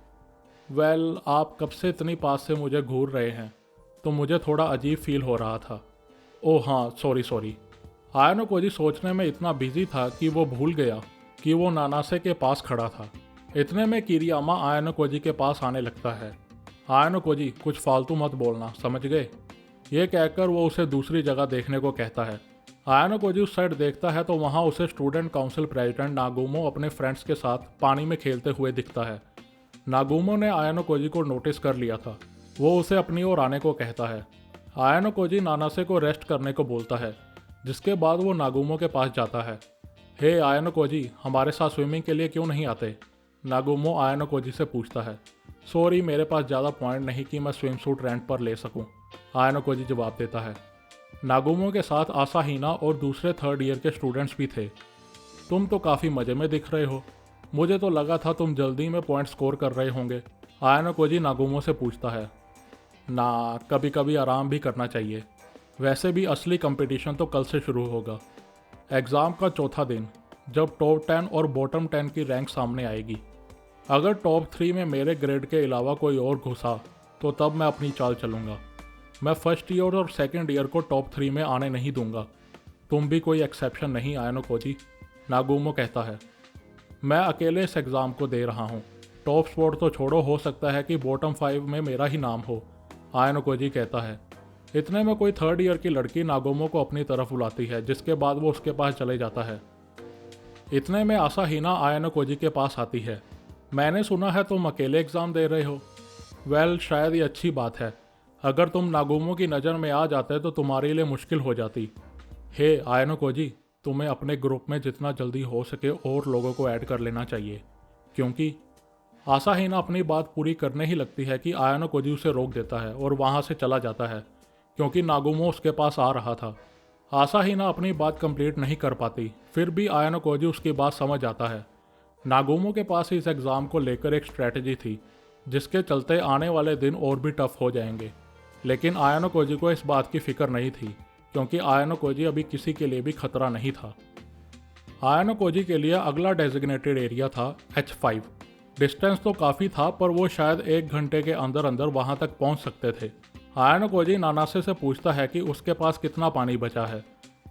वेल, आप कब से इतनी पास से मुझे घूर रहे हैं, तो मुझे थोड़ा अजीब फील हो रहा था। ओह हाँ, सॉरी। आयानो कोजी सोचने में इतना बिजी था कि वो भूल गया कि वो नानासे के पास खड़ा था। इतने में किरियामा आयानो कोजी के पास आने लगता है। आयानो कोजी, कुछ फालतू मत बोलना, समझ गए? ये कहकर वो उसे दूसरी जगह देखने को कहता है। आयानो कोजी उस साइड देखता है तो वहाँ उसे स्टूडेंट काउंसिल प्रेसिडेंट नागुमो अपने फ्रेंड्स के साथ पानी में खेलते हुए दिखता है। नागुमो ने आयानो कोजी को नोटिस कर लिया था। वो उसे अपनी ओर आने को कहता है। आयानो कोजी नानासे को रेस्ट करने को बोलता है, जिसके बाद वो नागुमो के पास जाता है। हे आयानो कोजी, हमारे साथ स्विमिंग के लिए क्यों नहीं आते? नागुमो आयानो कोजी से पूछता है। सॉरी, मेरे पास ज़्यादा पॉइंट नहीं कि मैं स्विम सूट रेंट पर ले सकूं, आयानो कोजी जवाब देता है। नागुमो के साथ आसाहीना और दूसरे थर्ड ईयर के स्टूडेंट्स भी थे। तुम तो काफ़ी मज़े में दिख रहे हो। मुझे तो लगा था तुम जल्दी में पॉइंट स्कोर कर रहे होंगे, आयानो कोजी नागुमो से पूछता है। ना, कभी कभी आराम भी करना चाहिए। वैसे भी असली कंपटीशन तो कल से शुरू होगा। एग्ज़ाम का चौथा दिन, जब टॉप 10 और बॉटम 10 की रैंक सामने आएगी। अगर टॉप 3 में मेरे ग्रेड के अलावा कोई और घुसा तो तब मैं अपनी चाल चलूँगा। मैं फर्स्ट ईयर और सेकंड ईयर को टॉप 3 में आने नहीं दूंगा। तुम भी कोई एक्सेप्शन नहीं आयानो कोजी, नागुमो कहता है। मैं अकेले इस एग्ज़ाम को दे रहा हूँ। टॉप स्पॉट तो छोड़ो, हो सकता है कि बॉटम 5 में मेरा ही नाम हो, आयानो कोजी कहता है। इतने में कोई थर्ड ईयर की लड़की नागुमो को अपनी तरफ बुलाती है, जिसके बाद वो उसके पास चले जाता है। इतने में आसाहीना आयानो कोजी के पास आती है। मैंने सुना है तुम अकेले एग्ज़ाम दे रहे हो। वेल, शायद ये अच्छी बात है। अगर तुम नागुमो की नज़र में आ जाते तो तुम्हारे लिए मुश्किल हो जाती। हे आयानो कोजी, तुम्हें अपने ग्रुप में जितना जल्दी हो सके और लोगों को ऐड कर लेना चाहिए, क्योंकि आसाहीना अपनी बात पूरी करने ही लगती है कि आयानो कोजी उसे रोक देता है और वहाँ से चला जाता है, क्योंकि नागुमो उसके पास आ रहा था। आसाहीना अपनी बात कंप्लीट नहीं कर पाती, फिर भी आयानो कोजी उसकी बात समझ आता है। नागुमो के पास इस एग्ज़ाम को लेकर एक स्ट्रैटेजी थी, जिसके चलते आने वाले दिन और भी टफ हो जाएंगे। लेकिन आयानो कोजी को इस बात की फिक्र नहीं थी, क्योंकि आयानो कोजी अभी किसी के लिए भी खतरा नहीं था। आयानो कोजी के लिए अगला डेजिग्नेटेड एरिया था H5। डिस्टेंस तो काफ़ी था, पर वो शायद 1 घंटे के अंदर अंदर वहाँ तक पहुँच सकते थे। आयानो कोजी नानासे से पूछता है कि उसके पास कितना पानी बचा है।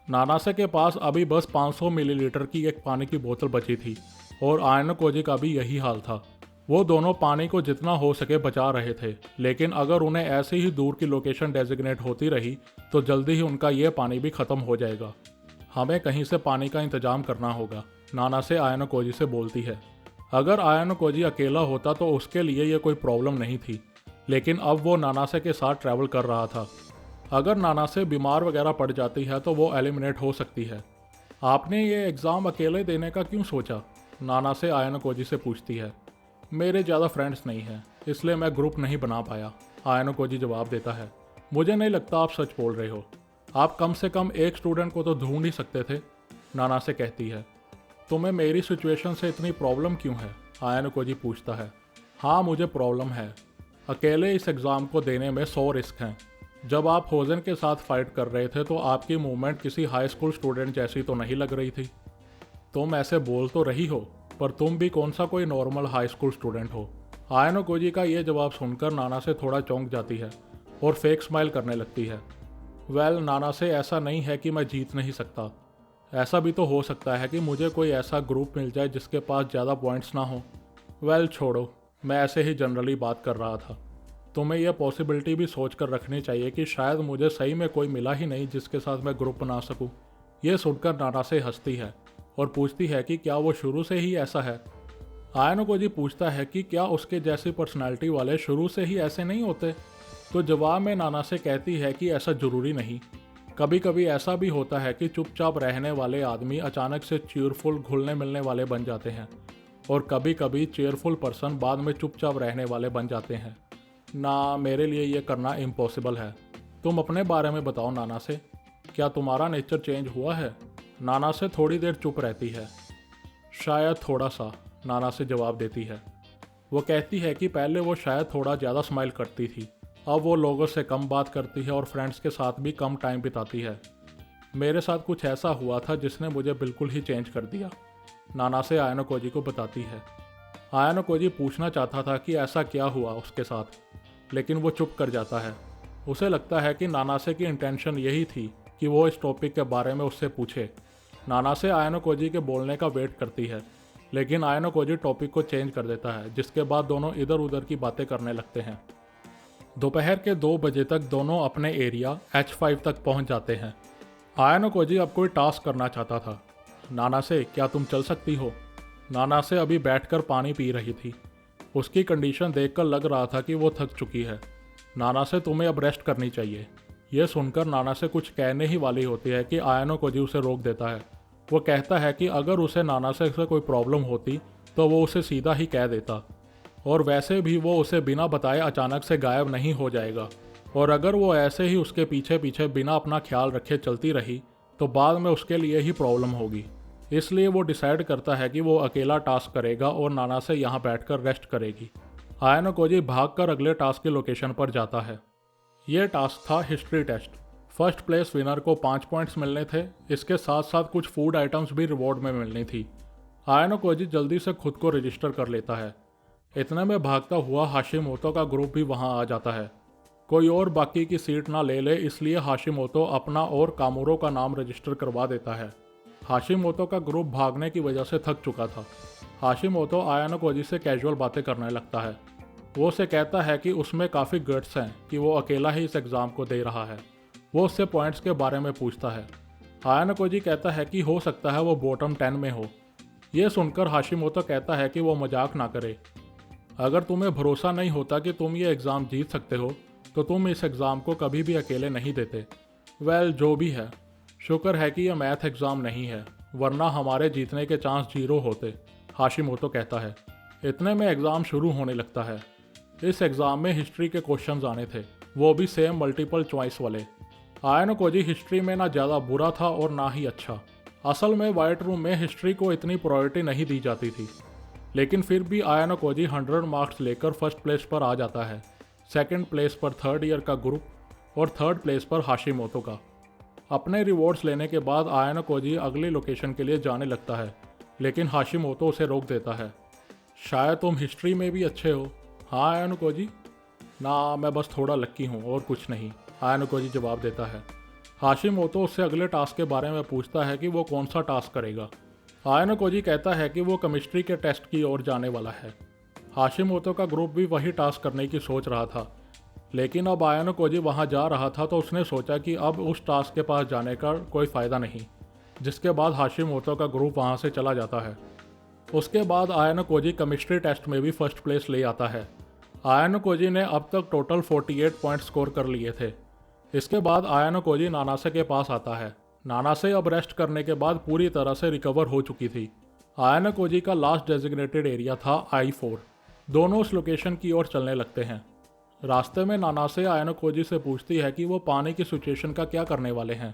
नानासे के पास अभी बस 500 मिलीलीटर की एक पानी की बोतल बची थी और आयानो कोजी का भी यही हाल था। वो दोनों पानी को जितना हो सके बचा रहे थे, लेकिन अगर उन्हें ऐसे ही दूर की लोकेशन डेजिग्नेट होती रही तो जल्दी ही उनका ये पानी भी ख़त्म हो जाएगा। हमें कहीं से पानी का इंतजाम करना होगा, नानासे आयानो कोजी से बोलती है। अगर आयानो कोजी अकेला होता तो उसके लिए ये कोई प्रॉब्लम नहीं थी, लेकिन अब वो नानासे के साथ ट्रैवल कर रहा था। अगर नानासे बीमार वगैरह पड़ जाती है तो वो एलिमिनेट हो सकती है। आपने ये एग्ज़ाम अकेले देने का क्यों सोचा? नानासे आयानो कोजी से पूछती है। मेरे ज़्यादा फ्रेंड्स नहीं हैं, इसलिए मैं ग्रुप नहीं बना पाया, आयानो कोजी जवाब देता है। मुझे नहीं लगता आप सच बोल रहे हो। आप कम से कम एक स्टूडेंट को तो ढूंढ ही सकते थे, नानासे कहती है। तुम्हें मेरी सिचुएशन से इतनी प्रॉब्लम क्यों है? आयानो कोजी पूछता है। हाँ, मुझे प्रॉब्लम है। अकेले इस एग्ज़ाम को देने में 100 रिस्क हैं। जब आप होजन के साथ फाइट कर रहे थे तो आपकी मूवमेंट किसी हाई स्कूल स्टूडेंट जैसी तो नहीं लग रही थी। तुम ऐसे बोल तो रही हो, पर तुम भी कौन सा कोई नॉर्मल हाई स्कूल स्टूडेंट हो। आयानो कोजी का ये जवाब सुनकर नानासे थोड़ा चौंक जाती है और फेक स्माइल करने लगती है। वेल, नानासे, ऐसा नहीं है कि मैं जीत नहीं सकता। ऐसा भी तो हो सकता है कि मुझे कोई ऐसा ग्रुप मिल जाए जिसके पास ज़्यादा पॉइंट्स ना हो। वेल, छोड़ो, मैं ऐसे ही जनरली बात कर रहा था। तुम्हें यह पॉसिबिलिटी भी सोच कर रखनी चाहिए कि शायद मुझे सही में कोई मिला ही नहीं जिसके साथ मैं ग्रुप बना सकूं। ये सुनकर नानासे हंसती है और पूछती है कि क्या वो शुरू से ही ऐसा है। आयानो कोजी पूछता है कि क्या उसके जैसी पर्सनालिटी वाले शुरू से ही ऐसे नहीं होते, तो जवाब में नानासे कहती है कि ऐसा ज़रूरी नहीं। कभी कभी ऐसा भी होता है कि चुपचाप रहने वाले आदमी अचानक से चीयरफुल घुलने मिलने वाले बन जाते हैं, और कभी कभी चीयरफुल पर्सन बाद में चुपचाप रहने वाले बन जाते हैं। ना, मेरे लिए ये करना इम्पॉसिबल है। तुम अपने बारे में बताओ नानासे, क्या तुम्हारा नेचर चेंज हुआ है? नानासे थोड़ी देर चुप रहती है। शायद थोड़ा सा, नानासे जवाब देती है। वो कहती है कि पहले वो शायद थोड़ा ज़्यादा स्माइल करती थी, अब वो लोगों से कम बात करती है और फ्रेंड्स के साथ भी कम टाइम बिताती है। मेरे साथ कुछ ऐसा हुआ था जिसने मुझे बिल्कुल ही चेंज कर दिया, नानासे आयानो कोजी को बताती है। आयानो कोजी पूछना चाहता था कि ऐसा क्या हुआ उसके साथ, लेकिन वो चुप कर जाता है। उसे लगता है कि नानासे की इंटेंशन यही थी कि वो इस टॉपिक के बारे में उससे पूछे। नानासे आयानो कोजी के बोलने का वेट करती है, लेकिन आयानो कोजी टॉपिक को चेंज कर देता है, जिसके बाद दोनों इधर उधर की बातें करने लगते हैं। दोपहर के 2 बजे तक दोनों अपने एरिया H5 तक पहुंच जाते हैं। आयानो कोजी अब कोई टास्क करना चाहता था। नाना से, क्या तुम चल सकती हो? नाना से अभी बैठकर पानी पी रही थी। उसकी कंडीशन देखकर लग रहा था कि वो थक चुकी है। नाना से, तुम्हें अब रेस्ट करनी चाहिए। यह सुनकर नाना से कुछ कहने ही वाली होती है कि आयानो कोजी उसे रोक देता है। वो कहता है कि अगर उसे नाना से कोई प्रॉब्लम होती तो वो उसे सीधा ही कह देता, और वैसे भी वो उसे बिना बताए अचानक से गायब नहीं हो जाएगा, और अगर वो ऐसे ही उसके पीछे पीछे बिना अपना ख्याल रखे चलती रही तो बाद में उसके लिए ही प्रॉब्लम होगी। इसलिए वो डिसाइड करता है कि वो अकेला टास्क करेगा और नाना से यहाँ बैठकर रेस्ट करेगी। आयानो कोजी भागकर अगले टास्क की लोकेशन पर जाता है। ये टास्क था history test. First place winner को 5 पॉइंट्स मिलने थे। इसके साथ साथ कुछ फूड आइटम्स भी रिवॉर्ड में मिलनी थी। आयानो कोजी जल्दी से खुद को रजिस्टर कर लेता है। इतने में भागता हुआ हाशिमोतो का ग्रुप भी वहां आ जाता है। कोई और बाकी की सीट ना ले ले, इसलिए हाशिमोतो अपना और कामुरो का नाम रजिस्टर करवा देता है। हाशिमोतो का ग्रुप भागने की वजह से थक चुका था। हाशिमोतो आयानो कोजी से कैजुअल बातें करने लगता है। वो उसे कहता है कि उसमें काफ़ी गट्स हैं कि वो अकेला ही इस एग्ज़ाम को दे रहा है। वो उससे पॉइंट्स के बारे में पूछता है। आयानो कोजी कहता है कि हो सकता है वो बॉटम 10 में हो। ये सुनकर हाशिमोतो कहता है कि वो मजाक ना करे। अगर तुम्हें भरोसा नहीं होता कि तुम ये एग्ज़ाम जीत सकते हो तो तुम इस एग्ज़ाम को कभी भी अकेले नहीं देते। वेल, जो भी है, शुक्र है कि यह मैथ एग्ज़ाम नहीं है, वरना हमारे जीतने के चांस 0 होते, हाशिमोतो कहता है। इतने में एग्ज़ाम शुरू होने लगता है। इस एग्ज़ाम में हिस्ट्री के क्वेश्चंस आने थे, वो भी सेम मल्टीपल चॉइस वाले। आयानो कोजी हिस्ट्री में ना ज़्यादा बुरा था और ना ही अच्छा। असल में वाइट रूम में हिस्ट्री को इतनी प्रायोरिटी नहीं दी जाती थी, लेकिन फिर भी आयानो कोजी 100 मार्क्स लेकर फर्स्ट प्लेस पर आ जाता है। सेकंड प्लेस पर थर्ड ईयर का ग्रुप और थर्ड प्लेस पर हाशिमोतो का। अपने रिवॉर्ड्स लेने के बाद आयानो कोजी अगली लोकेशन के लिए जाने लगता है, लेकिन हाशिमोतो उसे रोक देता है। शायद तुम हिस्ट्री में भी अच्छे हो। हाँ आयानो कोजी। ना, मैं बस थोड़ा लक्की हूँ और कुछ नहीं, आयानो कोजी जवाब देता है। हाशिमोतो उससे अगले टास्क के बारे में पूछता है कि वो कौन सा टास्क करेगा। आयानो कोजी कहता है कि वो केमिस्ट्री के टेस्ट की ओर जाने वाला है। हाशिमोतो का ग्रुप भी वही टास्क करने की सोच रहा था, लेकिन अब आयानो कोजी वहाँ जा रहा था तो उसने सोचा कि अब उस टास्क के पास जाने का कोई फ़ायदा नहीं, जिसके बाद हाशिमोतो का ग्रुप वहाँ से चला जाता है। उसके बाद आयानो कोजी केमिस्ट्री टेस्ट में भी फर्स्ट प्लेस ले आता है। आयानो कोजी ने अब तक टोटल 48 पॉइंट स्कोर कर लिए थे। इसके बाद आयानो कोजी नानासे के पास आता है। नानासे अब रेस्ट करने के बाद पूरी तरह से रिकवर हो चुकी थी। आयानो कोजी का लास्ट डेजिग्नेटेड एरिया था I4। दोनों उस लोकेशन की ओर चलने लगते हैं। रास्ते में नानासे आयानो कोजी से पूछती है कि वो पानी की सिचुएशन का क्या करने वाले हैं।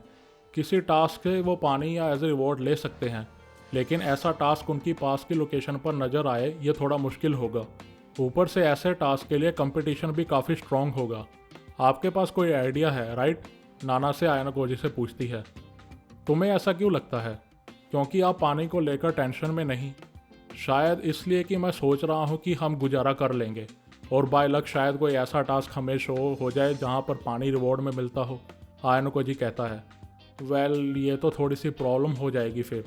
किसी टास्क से वो पानी या एज ए रिवॉर्ड ले सकते हैं, लेकिन ऐसा टास्क उनकी पास की लोकेशन पर नज़र आए ये थोड़ा मुश्किल होगा। ऊपर से ऐसे टास्क के लिए कंपटीशन भी काफ़ी स्ट्रॉन्ग होगा। आपके पास कोई आइडिया है, राइट? नानासे आयानो कोजी से पूछती है। तुम्हें ऐसा क्यों लगता है? क्योंकि आप पानी को लेकर टेंशन में नहीं? शायद इसलिए कि मैं सोच रहा हूँ कि हम गुजारा कर लेंगे, और बाय लक शायद कोई ऐसा टास्क हमें शो हो जाए जहाँ पर पानी रिवॉर्ड में मिलता हो, आयानो कोजी कहता है। वेल, ये तो थोड़ी सी प्रॉब्लम हो जाएगी फिर।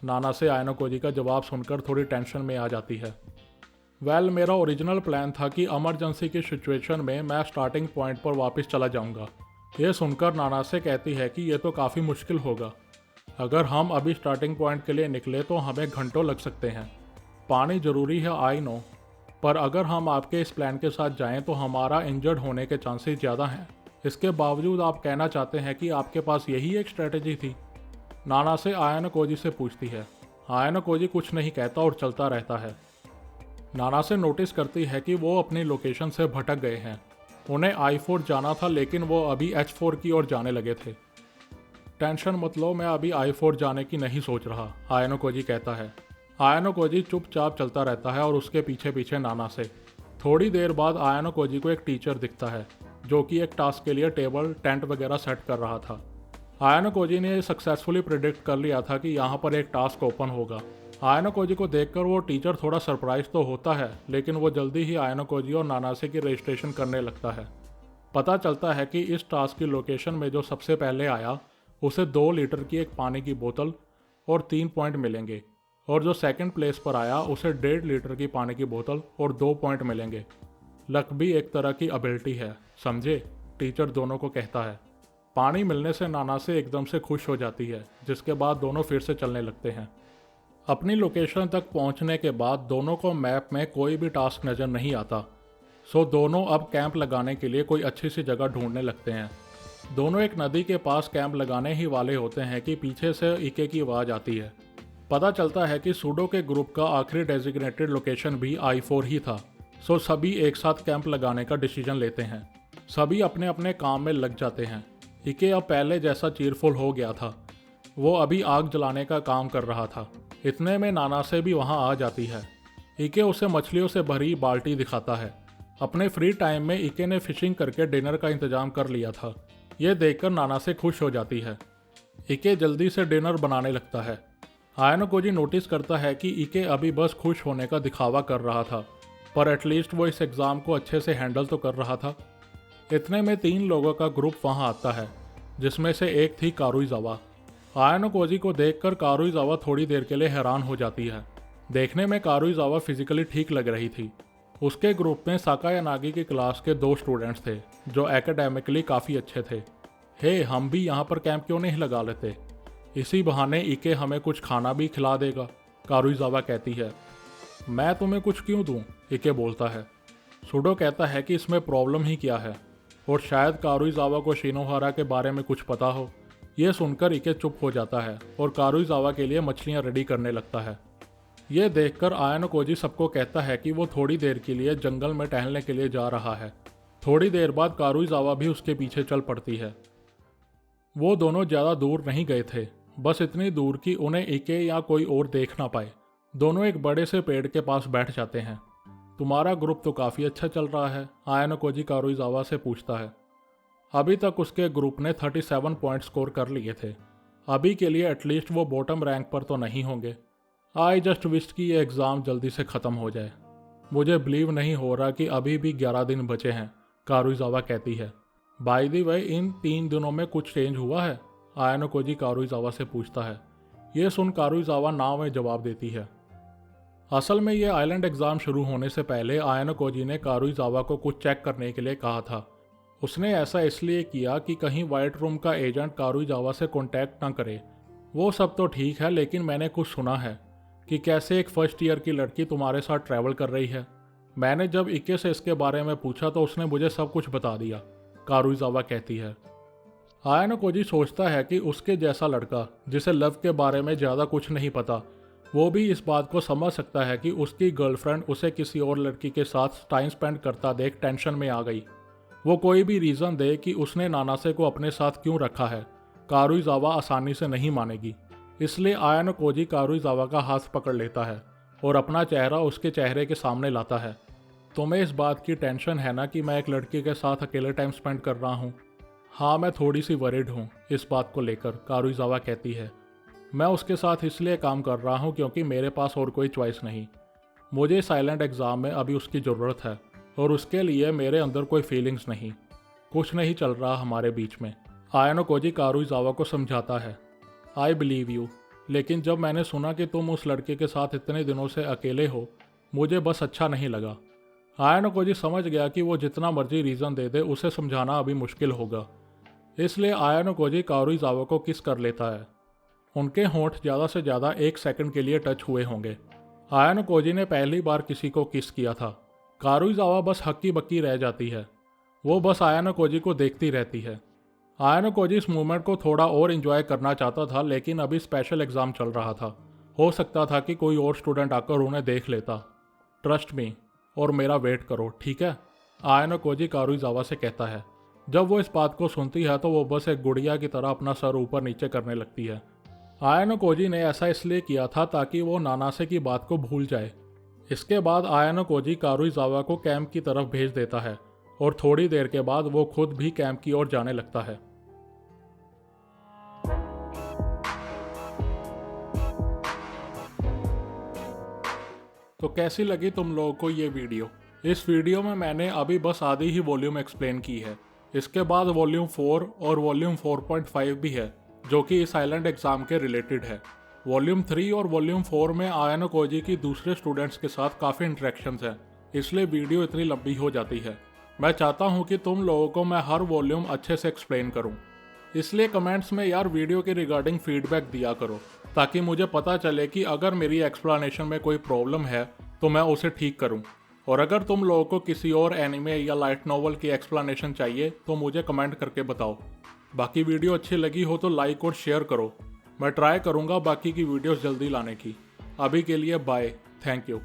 नानासे आयानो कोजी का जवाब सुनकर थोड़ी टेंशन में आ जाती है। वेल, मेरा ओरिजिनल प्लान था कि इमरजेंसी की सिचुएशन में मैं स्टार्टिंग पॉइंट पर वापस चला जाऊंगा। यह सुनकर नानासे कहती है कि यह तो काफ़ी मुश्किल होगा। अगर हम अभी स्टार्टिंग पॉइंट के लिए निकले तो हमें घंटों लग सकते हैं। पानी ज़रूरी है, आई नो, पर अगर हम आपके इस प्लान के साथ जाएं तो हमारा इंजर्ड होने के चांसेस ज़्यादा हैं। इसके बावजूद आप कहना चाहते हैं कि आपके पास यही एक स्ट्रेटजी थी? नानासे आयानो कोजी से पूछती है। आयानो कोजी कुछ नहीं कहता और चलता रहता है। नानासे नोटिस करती है कि वो अपनी लोकेशन से भटक गए हैं। उन्हें I4 जाना था, लेकिन वो अभी H4 की ओर जाने लगे थे। टेंशन मत लो, मैं अभी I4 जाने की नहीं सोच रहा, आयानो कोजी कहता है। आयानो कोजी चुपचाप चलता रहता है और उसके पीछे पीछे नानासे। थोड़ी देर बाद आयानो कोजी को एक टीचर दिखता है, जो कि एक टास्क के लिए टेबल टेंट वगैरह सेट कर रहा था। आयानो कोजी ने सक्सेसफुली प्रिडिक्ट कर लिया था कि यहाँ पर एक टास्क ओपन होगा। आयानो कोजी को देखकर वो टीचर थोड़ा सरप्राइज तो होता है, लेकिन वो जल्दी ही आयानो कोजी और नानासे की रजिस्ट्रेशन करने लगता है। पता चलता है कि इस टास्क की लोकेशन में जो सबसे पहले आया उसे 2 लीटर की एक पानी की बोतल और 3 पॉइंट मिलेंगे, और जो सेकंड प्लेस पर आया उसे 1.5 लीटर की पानी की बोतल और 2 पॉइंट मिलेंगे। लक भी एक तरह की एबिलिटी है, समझे? टीचर दोनों को कहता है। पानी मिलने से नानासे एकदम से खुश हो जाती है, जिसके बाद दोनों फिर से चलने लगते हैं। अपनी लोकेशन तक पहुंचने के बाद दोनों को मैप में कोई भी टास्क नज़र नहीं आता, सो दोनों अब कैंप लगाने के लिए कोई अच्छी सी जगह ढूंढने लगते हैं। दोनों एक नदी के पास कैंप लगाने ही वाले होते हैं कि पीछे से इके की आवाज़ आती है। पता चलता है कि सूडो के ग्रुप का आखिरी डेजिग्नेटेड लोकेशन भी I4 ही था, सो सभी एक साथ कैंप लगाने का डिसीजन लेते हैं। सभी अपने अपने काम में लग जाते हैं। इके अब पहले जैसा चीरफुल हो गया था, वो अभी आग जलाने का काम कर रहा था। इतने में नानासे भी वहाँ आ जाती है। इके उसे मछलियों से भरी बाल्टी दिखाता है। अपने फ्री टाइम में इके ने फिशिंग करके डिनर का इंतजाम कर लिया था। ये देखकर नानासे खुश हो जाती है। इके जल्दी से डिनर बनाने लगता है। आयानोकोजी नोटिस करता है कि इके अभी बस खुश होने का दिखावा कर रहा था, पर एटलीस्ट वो इस एग्ज़ाम को अच्छे से हैंडल तो कर रहा था। इतने में 3 लोगों का ग्रुप वहाँ आता है, जिसमें से एक थी कारुइजावा। आयानोकोजी को देखकर कारुइजावा थोड़ी देर के लिए हैरान हो जाती है। देखने में कारुइजावा फिजिकली ठीक लग रही थी। उसके ग्रुप में साकायानागी की क्लास के 2 स्टूडेंट्स थे जो एकेडमिकली काफ़ी अच्छे थे। हे, हम भी यहाँ पर कैंप क्यों नहीं लगा लेते? इसी बहाने इके हमें कुछ खाना भी खिला देगा, कारुइजावा कहती है। मैं तुम्हें कुछ क्यों दूँ? इके बोलता है। सूडो कहता है कि इसमें प्रॉब्लम ही क्या है, और शायद कारुइजावा को शिनोहारा के बारे में कुछ पता हो। यह सुनकर इके चुप हो जाता है और कारुइजावा के लिए मछलियाँ रेडी करने लगता है। ये देखकर आयानोकोजी सबको कहता है कि वो थोड़ी देर के लिए जंगल में टहलने के लिए जा रहा है। थोड़ी देर बाद कारुइजावा भी उसके पीछे चल पड़ती है। वो दोनों ज़्यादा दूर नहीं गए थे, बस इतनी दूर कि उन्हें इके या कोई और देख ना पाए। दोनों एक बड़े से पेड़ के पास बैठ जाते हैं। तुम्हारा ग्रुप तो काफ़ी अच्छा चल रहा है, आयानोकोजी कारुइजावा से पूछता है। अभी तक उसके ग्रुप ने 37 पॉइंट स्कोर कर लिए थे। अभी के लिए एटलीस्ट वो बॉटम रैंक पर तो नहीं होंगे। आई जस्ट विश कि ये एग्ज़ाम जल्दी से ख़त्म हो जाए। मुझे बिलीव नहीं हो रहा कि अभी भी 11 दिन बचे हैं, कारुइजावा कहती है। बाय द वे, इन 3 दिनों में कुछ चेंज हुआ है? आयानोकोजी कारुइजावा से पूछता है। ये सुन कारुइजावा नाव में जवाब देती है। असल में ये आइलैंड एग्ज़ाम शुरू होने से पहले आयानोकोजी ने कारुइजावा को कुछ चेक करने के लिए कहा था। उसने ऐसा इसलिए किया कि कहीं वाइट रूम का एजेंट कारुइजावा से कॉन्टैक्ट ना करे। वो सब तो ठीक है, लेकिन मैंने कुछ सुना है कि कैसे एक फर्स्ट ईयर की लड़की तुम्हारे साथ ट्रैवल कर रही है। मैंने जब इके से इसके बारे में पूछा तो उसने मुझे सब कुछ बता दिया, कारुइजावा कहती है। आयानोकोजी सोचता है कि उसके जैसा लड़का जिसे लव के बारे में ज़्यादा कुछ नहीं पता, वो भी इस बात को समझ सकता है कि उसकी गर्लफ्रेंड उसे किसी और लड़की के साथ टाइम स्पेंड करता देख टेंशन में आ गई। वो कोई भी रीज़न दे कि उसने नानासे को अपने साथ क्यों रखा है, कारुइजावा आसानी से नहीं मानेगी। इसलिए आयानोकोजी कारुइजावा का हाथ पकड़ लेता है और अपना चेहरा उसके चेहरे के सामने लाता है। तुम्हें इस बात की टेंशन है ना कि मैं एक लड़की के साथ अकेले टाइम स्पेंड कर रहा हूँ? हाँ, मैं थोड़ी सी वरीड हूँ इस बात को लेकर, कारुइजावा कहती है। मैं उसके साथ इसलिए काम कर रहा हूँ क्योंकि मेरे पास और कोई चॉइस नहीं। मुझे साइलेंट एग्ज़ाम में अभी उसकी ज़रूरत है और उसके लिए मेरे अंदर कोई फीलिंग्स नहीं। कुछ नहीं चल रहा हमारे बीच में, आयानोकोजी कारुइजावा को समझाता है। आई बिलीव यू, लेकिन जब मैंने सुना कि तुम उस लड़के के साथ इतने दिनों से अकेले हो, मुझे बस अच्छा नहीं लगा। आयानोकोजी समझ गया कि वो जितना मर्जी रीज़न दे दे, उसे समझाना अभी मुश्किल होगा। इसलिए आयानोकोजी कारुइजावा को किस कर लेता है। उनके होंठ ज़्यादा से ज़्यादा 1 सेकंड के लिए टच हुए होंगे। आयानोकोजी ने पहली बार किसी को किस किया था। कारुइजावा बस हक्की बक्की रह जाती है। वो बस आयानोकोजी को देखती रहती है। आयानोकोजी इस मूवमेंट को थोड़ा और एंजॉय करना चाहता था, लेकिन अभी स्पेशल एग्ज़ाम चल रहा था। हो सकता था कि कोई और स्टूडेंट आकर उन्हें देख लेता। ट्रस्ट मी, और मेरा वेट करो, ठीक है? आयानोकोजी कारुइजावा से कहता है। जब वो इस बात को सुनती है तो वो बस एक गुड़िया की तरह अपना सर ऊपर नीचे करने लगती है। आयानोकोजी ने ऐसा इसलिए किया था ताकि वो नानासे की बात को भूल जाए। इसके बाद आयानोकोजी कारुइजावा को कैंप की तरफ भेज देता है और थोड़ी देर के बाद वो खुद भी कैंप की ओर जाने लगता है। तो कैसी लगी तुम लोगों को ये वीडियो? इस वीडियो में मैंने अभी बस आधी ही वॉल्यूम एक्सप्लेन की है। इसके बाद वॉल्यूम 4 और वॉल्यूम 4.5 भी है, जो कि इस आइलैंड एग्ज़ाम के रिलेटेड है। वॉल्यूम 3 और वॉल्यूम 4 में आयानोकोजी की दूसरे स्टूडेंट्स के साथ काफ़ी इंटरेक्शंस हैं, इसलिए वीडियो इतनी लंबी हो जाती है। मैं चाहता हूँ कि तुम लोगों को मैं हर वॉल्यूम अच्छे से एक्सप्लेन करूँ, इसलिए कमेंट्स में यार वीडियो के रिगार्डिंग फीडबैक दिया करो, ताकि मुझे पता चले कि अगर मेरी एक्सप्लेनेशन में कोई प्रॉब्लम है तो मैं उसे ठीक करूं। और अगर तुम लोगों को किसी और एनिमे या लाइट नॉवल की एक्सप्लेनेशन चाहिए तो मुझे कमेंट करके बताओ। बाकी वीडियो अच्छी लगी हो तो लाइक और शेयर करो। मैं ट्राई करूंगा बाकी की वीडियोस जल्दी लाने की। अभी के लिए बाय, थैंक यू।